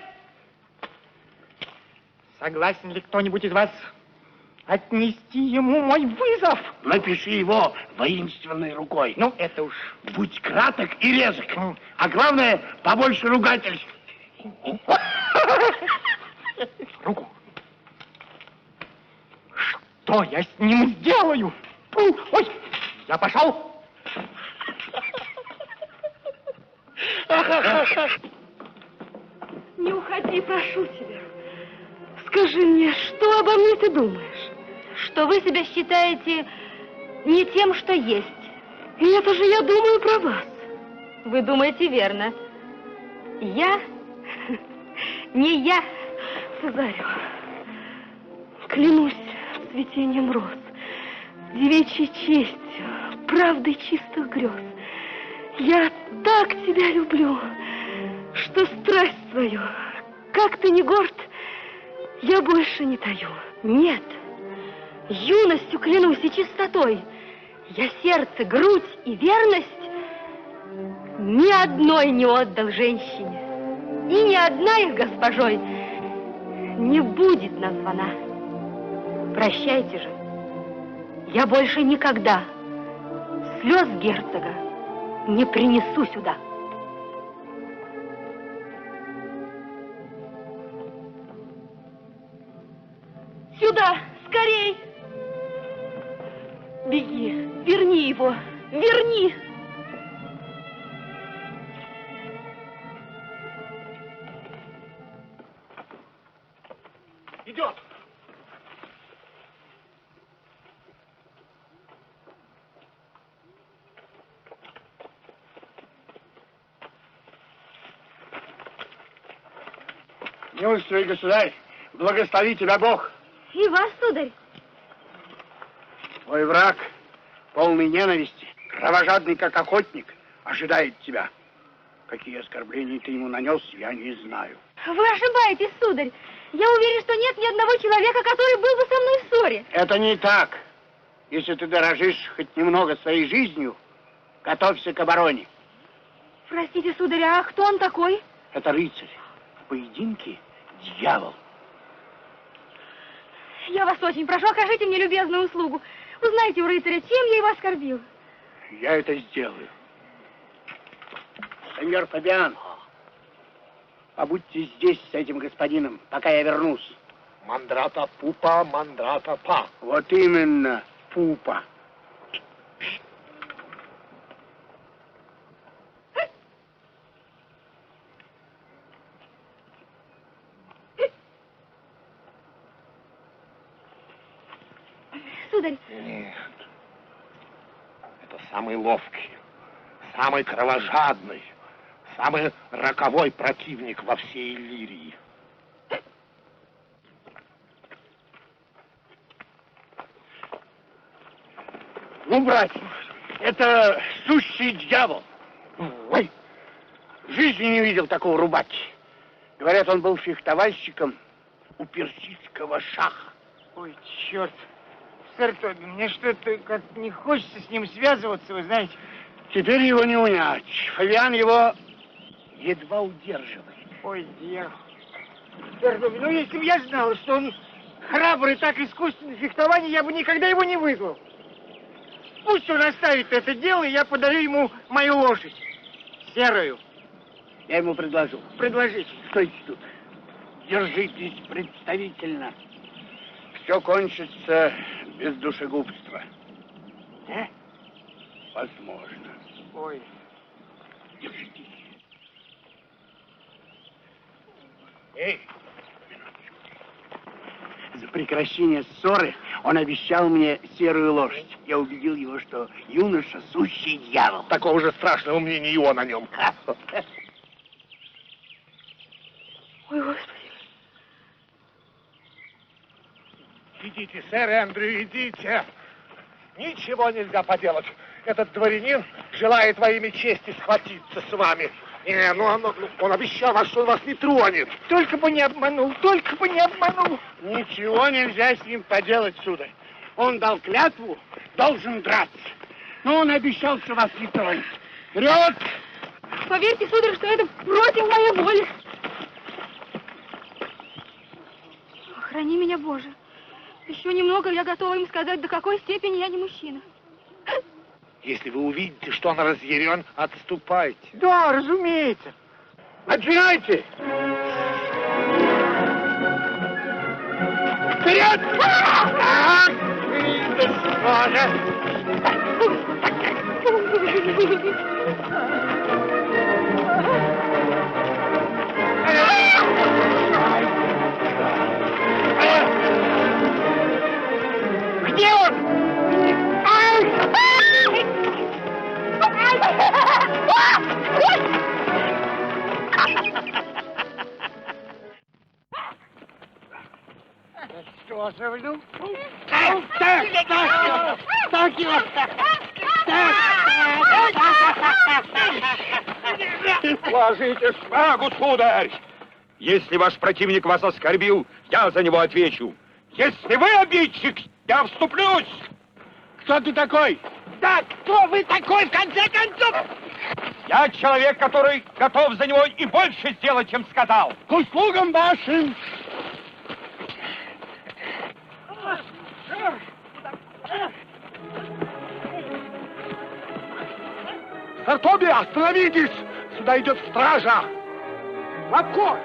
Согласен ли кто-нибудь из вас отнести ему мой вызов? Напиши его воинственной рукой. Ну, это уж... Будь краток и резок. А главное, побольше ругательств. Руку. Что я с ним сделаю? Ой, я пошел. Не уходи, прошу тебя. Скажи мне, что обо мне ты думаешь? Что вы себя считаете не тем, что есть. И это же я думаю про вас. Вы думаете верно. Я? Не я. Цезарио, клянусь цветением роз, девичьей честью, правдой чистых грез. Я так тебя люблю, что страсть свою, как ты не горд, я больше не таю. Нет, юностью клянусь и чистотой. Я сердце, грудь и верность ни одной не отдал женщине. И ни одна их госпожой не будет названа. Прощайте же. Я больше никогда слез герцога не принесу сюда. Сюда, скорей! Беги, верни его, верни! Идет. Милостивый государь, благослови тебя Бог. И вас, сударь. Твой враг, полный ненависти, кровожадный как охотник, ожидает тебя. Какие оскорбления ты ему нанес, я не знаю. Вы ошибаетесь, сударь. Я уверен, что нет ни одного человека, который был бы со мной в ссоре. Это не так. Если ты дорожишь хоть немного своей жизнью, готовься к обороне. Простите, сударь, а кто он такой? Это рыцарь. В поединке дьявол. Я вас очень прошу, окажите мне любезную услугу. Узнайте у рыцаря, чем я его оскорбил. Я это сделаю. Сеньор Фабиан, побудьте здесь с этим господином, пока я вернусь. Мандрата пупа, мандрата па. Вот именно, пупа. сударь? Нет. Это самый ловкий, самый кровожадный, самый роковой противник во всей Иллирии. Ну, братья, это сущий дьявол. Ой, в жизни не видел такого рубаки. Говорят, он был фехтовальщиком у персидского шаха. Ой, черт. Сэр Тоби, мне что-то как не хочется с ним связываться, вы знаете. Теперь его не унять. Фавиан его едва удерживает. Ой, дьявол. Сэр Тоби, ну если бы я знал, что он храбрый, так искусен в фехтовании, я бы никогда его не вызвал. Пусть он оставит это дело, и я подарю ему мою лошадь. Серую. Я ему предложу. Предложите. Стойте тут. Держитесь представительно. Все кончится без душегубства. Возможно. Ой. Держитесь. Эй! За прекращение ссоры он обещал мне серую лошадь. Я убедил его, что юноша — сущий дьявол. Такого же страшного мнения и он о нем. Ой, Господи. Идите, сэр Эндрю, идите. Ничего нельзя поделать. Этот дворянин желает во имя чести схватиться с вами. Не, ну он обещал вас, что он вас не тронет. Только бы не обманул, только бы не обманул. Ничего нельзя с ним поделать, сударь. Он дал клятву, должен драться. Но он обещал, что вас не тронет. Вперед! Поверьте, сударь, что это против моей воли. Храни меня, Боже. Еще немного, я готова им сказать, до какой степени я не мужчина. Если вы увидите, что он разъярен, отступайте. Да, разумеется. Начинайте! Вперед! Так, Где он? Что же, ну? Так его! Ложите шпагу, сударь! Если ваш противник вас оскорбил, я за него отвечу. Если вы обидчик, я вступлюсь! Кто ты такой? Да, кто вы такой, в конце концов? Я человек, который готов за него и больше сделать, чем сказал. К услугам вашим! Сэр Тоби, остановитесь! Сюда идет стража! Лапко!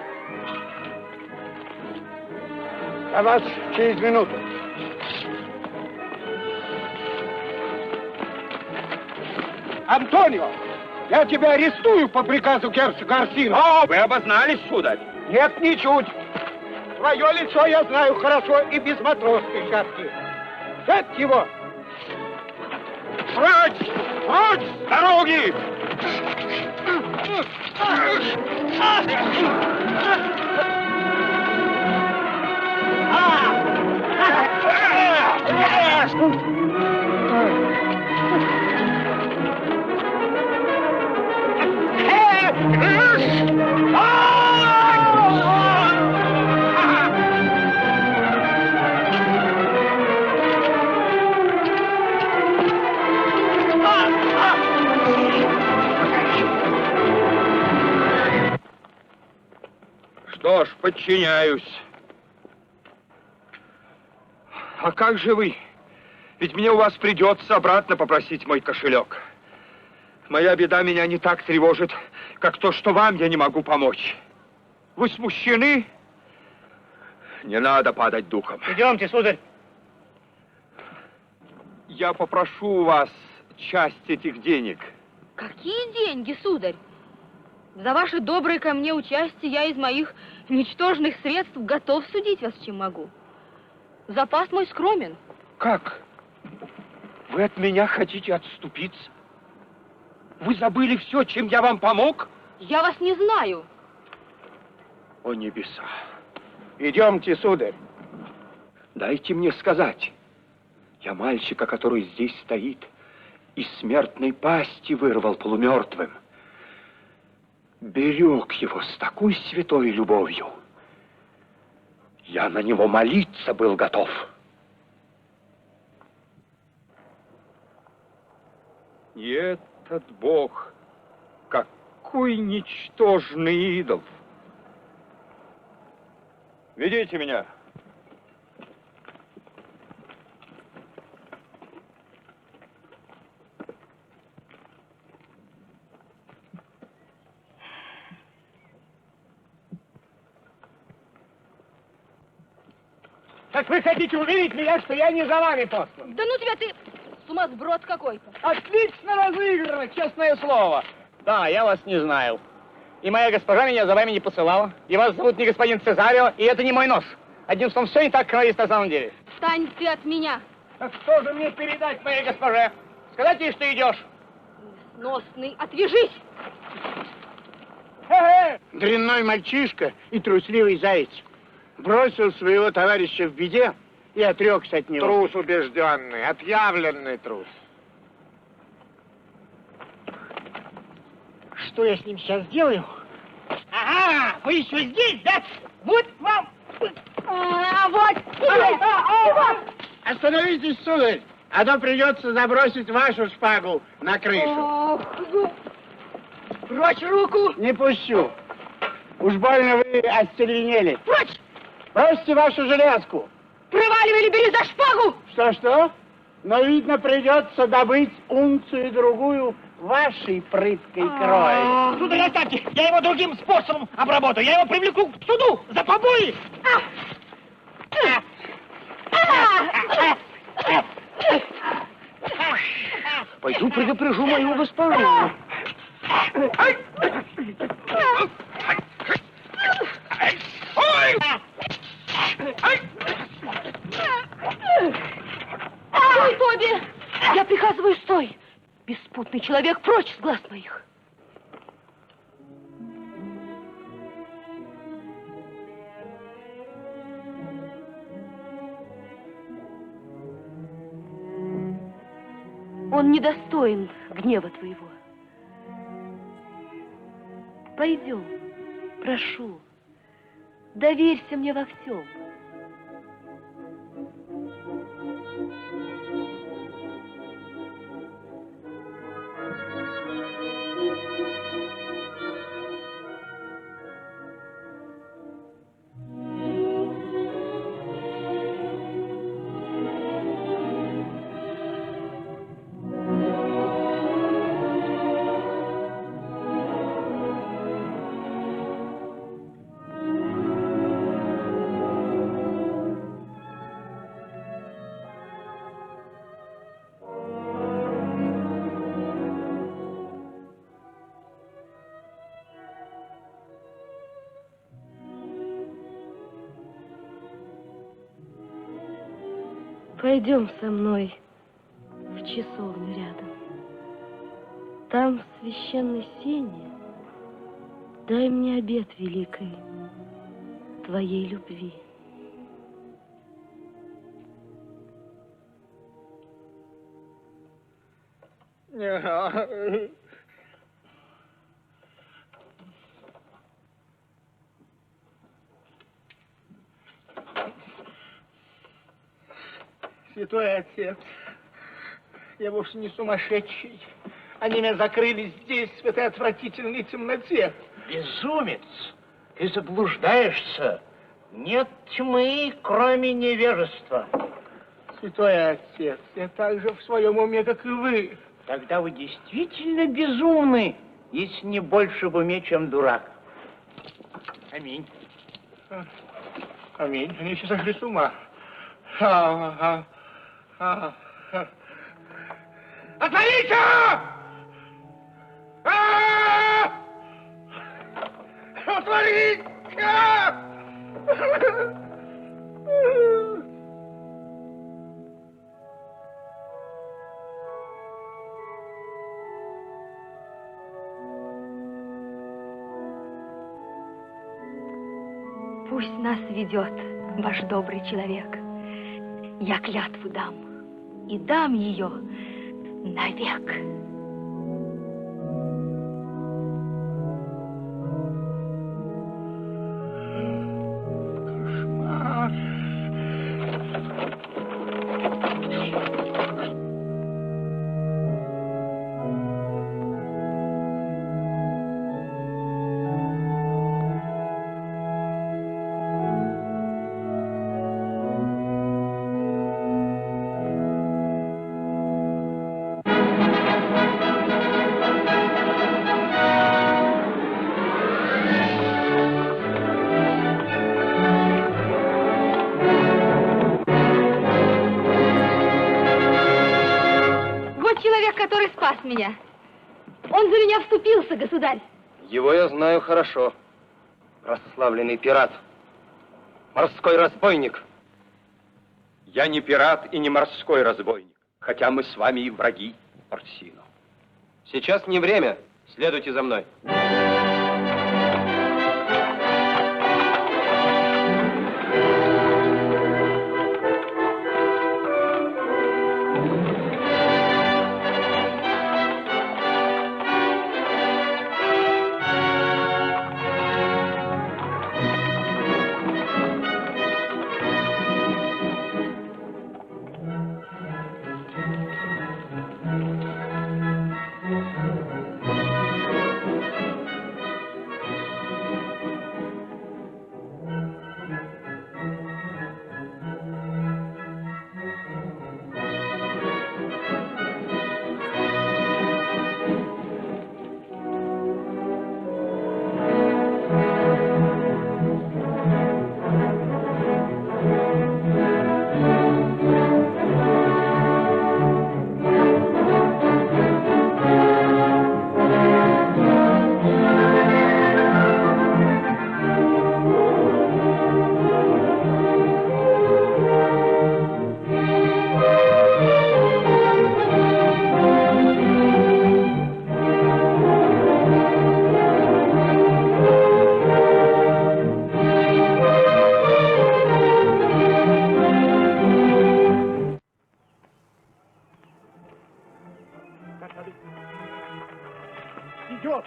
Я вас через минуту. Антонио, я тебя арестую по приказу герцога Орсино. О, вы обознались, сударь? Нет, ничуть. Твое лицо я знаю хорошо и без матросской шапки. Взять его! Прочь! Прочь с дороги! Что ж, подчиняюсь. А как же вы? Ведь мне у вас придется обратно попросить мой кошелек. Моя беда меня не так тревожит, как то, что вам я не могу помочь. Вы смущены? Не надо падать духом. Идемте, сударь. Я попрошу у вас часть этих денег. Какие деньги, сударь? За ваше доброе ко мне участие я из моих ничтожных средств готов судить вас, чем могу. Запас мой скромен. Как? Вы от меня хотите отступиться? Вы забыли все, чем я вам помог? Я вас не знаю. О небеса! Идемте, сударь. Дайте мне сказать. Я мальчика, который здесь стоит, из смертной пасти вырвал полумертвым. Берег его с такой святой любовью. Я на него молиться был готов. И этот Бог, какой ничтожный идол. Ведите меня. Так вы хотите уверить меня, что я не за вами послан? Да ну тебя ты сумасброд какой-то. Отлично разыграно, честное слово. Да, я вас не знаю. И моя госпожа меня за вами не посылала. И вас зовут не господин Цезарио, и это не мой нож. Одним словом, все не так, как есть на самом деле. Встань ты от меня. Так что же мне передать моей госпоже? Сказать ей, что идешь? Сносный, отвяжись. Дрянной мальчишка и трусливый заяц бросил своего товарища в беде и отрекся от него. Трус убежденный, отъявленный трус. Что я с ним сейчас сделаю? Ага, вы еще здесь, да? Вот вам! Вот тебе! Остановитесь, сударь, а то придется забросить вашу шпагу на крышу. Ох, прочь руку! Не пущу. Уж больно вы остервенели. Прочь! Бросьте вашу железку. Проваливай или бери за шпагу! Что? Но, видно, придется добыть унцию-другую вашей прыткой крови. Сударь, оставьте! Я его другим способом обработаю. Я его привлеку к суду за побои! Пойду предупрежу мою госпожу. Стой, Тоби! Я приказываю, стой! Беспутный человек, прочь с глаз моих! Он недостоин гнева твоего. Пойдем, прошу, доверься мне во всем. Пойдем со мной в часовню рядом. Там, в священной сене, дай мне обет великой твоей любви. Святой отец, я вовсе не сумасшедший. Они меня закрыли здесь, в этой отвратительной темноте. Безумец! Ты заблуждаешься. Нет тьмы, кроме невежества. Святой отец, я так же в своем уме, как и вы. Тогда вы действительно безумны, если не больше в уме, чем дурак. Аминь. Аминь. Они все сошли с ума. Отворите! Отворите! Пусть нас ведет ваш добрый человек. Я клятву дам, и дам ее навек. Который спас меня. Он за меня вступился, государь. Его я знаю хорошо. Прославленный пират. Морской разбойник. Я не пират и не морской разбойник, хотя мы с вами и враги, Орсино. Сейчас не время. Следуйте за мной. Идет!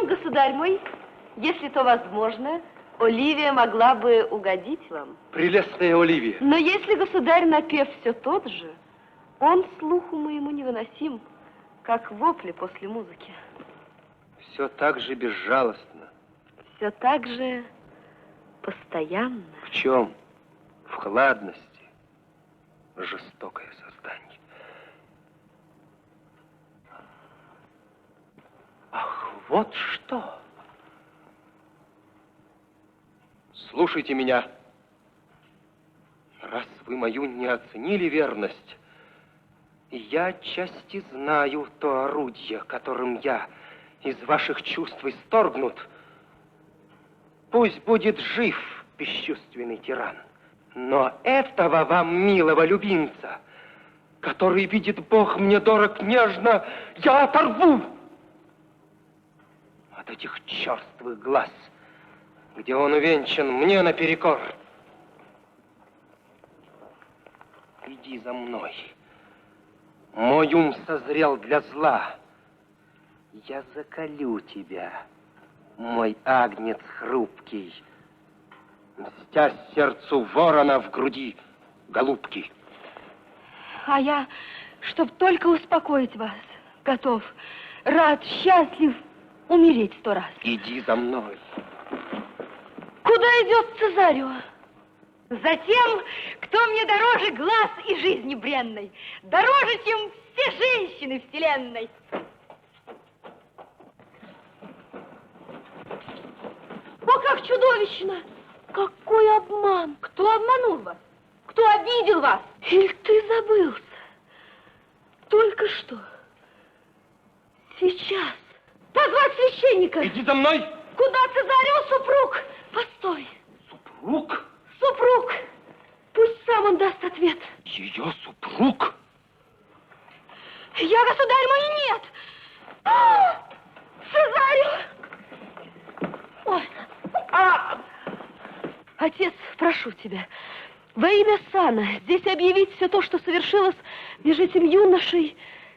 Государь мой, если то возможно, Оливия могла бы угодить вам. Прелестная Оливия. Но если государь напев все тот же, он слуху моему невыносим, как вопли после музыки. Все так же безжалостно. Все так же постоянно. В чем? В хладности. Жестокое создание. Ах, вот что! Слушайте меня. Раз вы мою не оценили верность, я отчасти знаю то орудие, которым я из ваших чувств исторгнут. Пусть будет жив бесчувственный тиран, но этого вам, милого любимца, который видит Бог мне дорог нежно, я оторву от этих черствых глаз, где он увенчан мне наперекор. Иди за мной. Мой ум созрел для зла. Я заколю тебя, мой агнец хрупкий, мстя сердцу ворона в груди голубки. А я, чтоб только успокоить вас, готов, рад, счастлив умереть 100 раз. Иди за мной. Куда идет Цезарио? За тем, кто мне дороже глаз и жизни бренной, дороже, чем все женщины вселенной. О, как чудовищно! Какой обман! Кто обманул вас? Кто обидел вас? Или ты забылся? Только что. Сейчас. Позвать священника. Иди за мной. Куда Цезарио супруг? Постой. Супруг? Супруг. Пусть сам он даст ответ. Ее супруг? Я, государь мой, нет. А! Цезарио! Ой. Отец, прошу тебя, во имя сана здесь объявить все то, что совершилось между этим юношей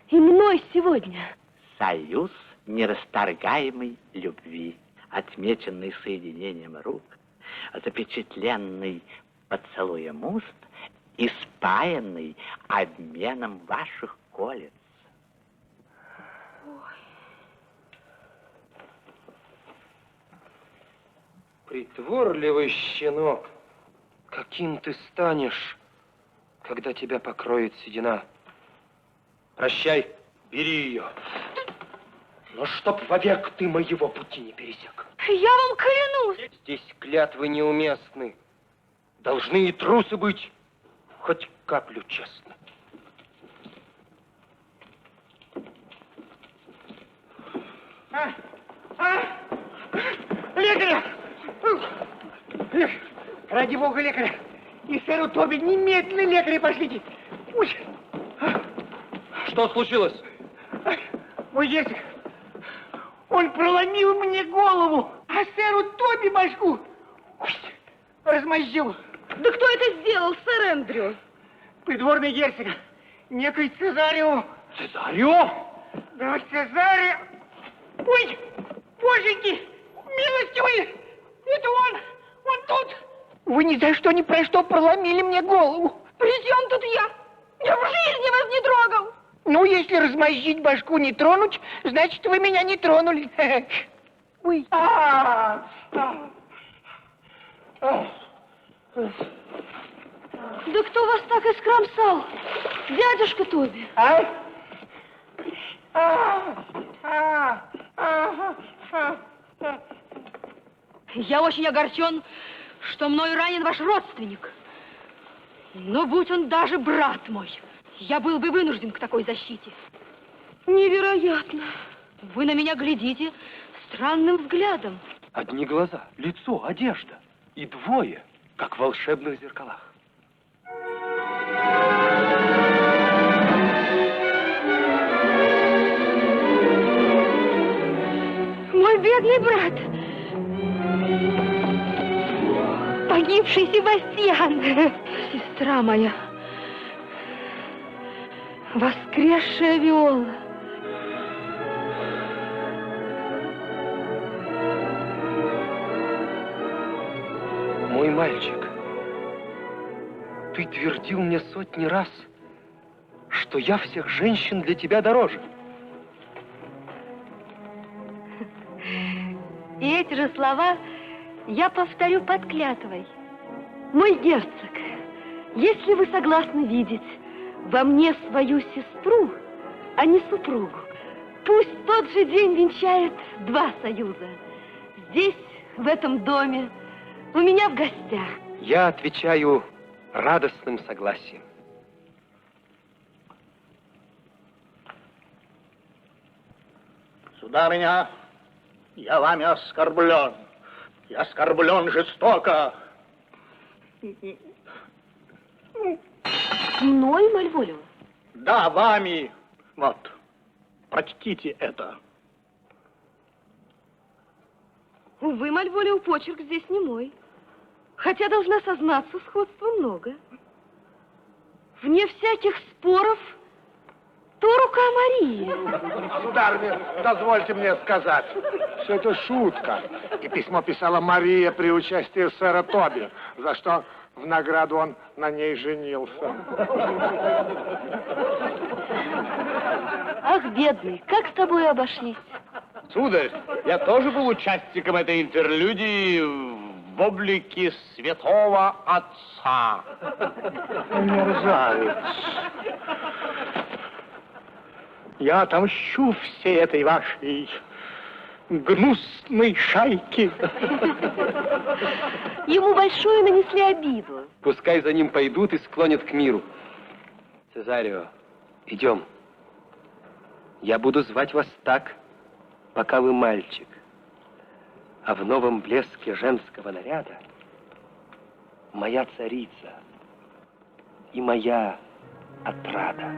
и мной сегодня. Союз нерасторгаемой любви, отмеченный соединением рук, запечатленный поцелуем уст и спаянный обменом ваших колец. Притворливый щенок, каким ты станешь, когда тебя покроет седина. Прощай, бери ее. Но чтоб вовек ты моего пути не пересек. Я вам клянусь. Здесь клятвы неуместны. Должны и трусы быть хоть каплю честны. Лекаря! Ради бога, лекаря! И сэру Тоби немедленно лекаря пошлите! Ой. Что случилось? Мой герцог, он проломил мне голову, а сэру Тоби башку размозжил. Да кто это сделал, сэр Эндрю? Придворный герцог, некий Цезарио. Цезарио? Да, Цезарио. Ой, боженьки, милостивый, это он тут. Вы ни за что, ни про что проломили мне голову. При чем тут я? Я в жизни вас не трогал. Ну, если размозжить башку не тронуть, значит, вы меня не тронули. Ой. Да кто вас так искромсал? Дядюшка Тоби. Я очень огорчен, что мною ранен ваш родственник. Но будь он даже брат мой, я был бы вынужден к такой защите. Невероятно. Вы на меня глядите странным взглядом. Одни глаза, лицо, одежда. И двое, как в волшебных зеркалах. Мой бедный брат. Погибший Себастьян. Сестра моя. Воскресшая Виола. Мой мальчик, ты твердил мне сотни раз, что я всех женщин для тебя дороже. И эти же слова я повторю под клятвой. Мой герцог, если вы согласны видеть во мне свою сестру, а не супругу, пусть тот же день венчает два союза. Здесь, в этом доме, у меня в гостях. Я отвечаю радостным согласием. Сударыня, я вами оскорблен. Я оскорблен жестоко. Мной, Мальволио? Да, вами. Вот, прочтите это. Увы, Мальволио, почерк здесь не мой. Хотя, должна сознаться, сходства много. Вне всяких споров, то рука Марии. Сударыня, дозвольте мне сказать, что это шутка. И письмо писала Мария при участии сэра Тоби, за что в награду он на ней женился. Ах, бедный, как с тобой обошлись? Сударь, я тоже был участником этой интерлюдии в облике святого отца. Мерзавец. Я отомщу всей этой вашей гнусной шайки. Ему большую нанесли обиду. Пускай за ним пойдут и склонят к миру. Цезарио, идем. Я буду звать вас так, пока вы мальчик. А в новом блеске женского наряда моя царица и моя отрада.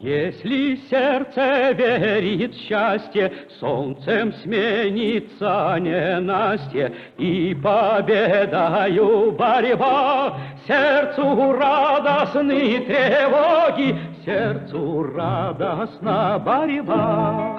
Если сердце верит в счастье, солнцем сменится ненастье, и победою борьба. Сердцу радостны тревоги, сердцу радостна борьба.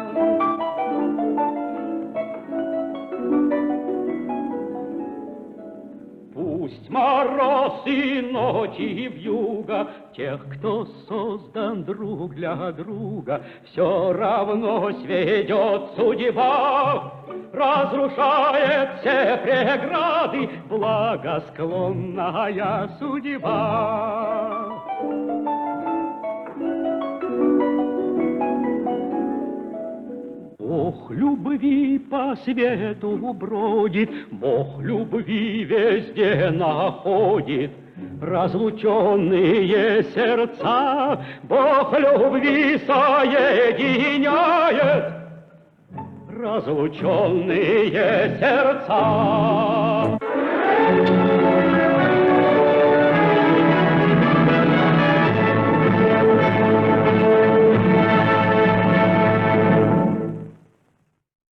Пусть мороз и ночи вьюга, тех, кто создан друг для друга, все равно сведет судьба, разрушает все преграды благосклонная судьба. Бог любви по свету бродит, Бог любви везде находит. Разлученные сердца Бог любви соединяет. Разлученные сердца.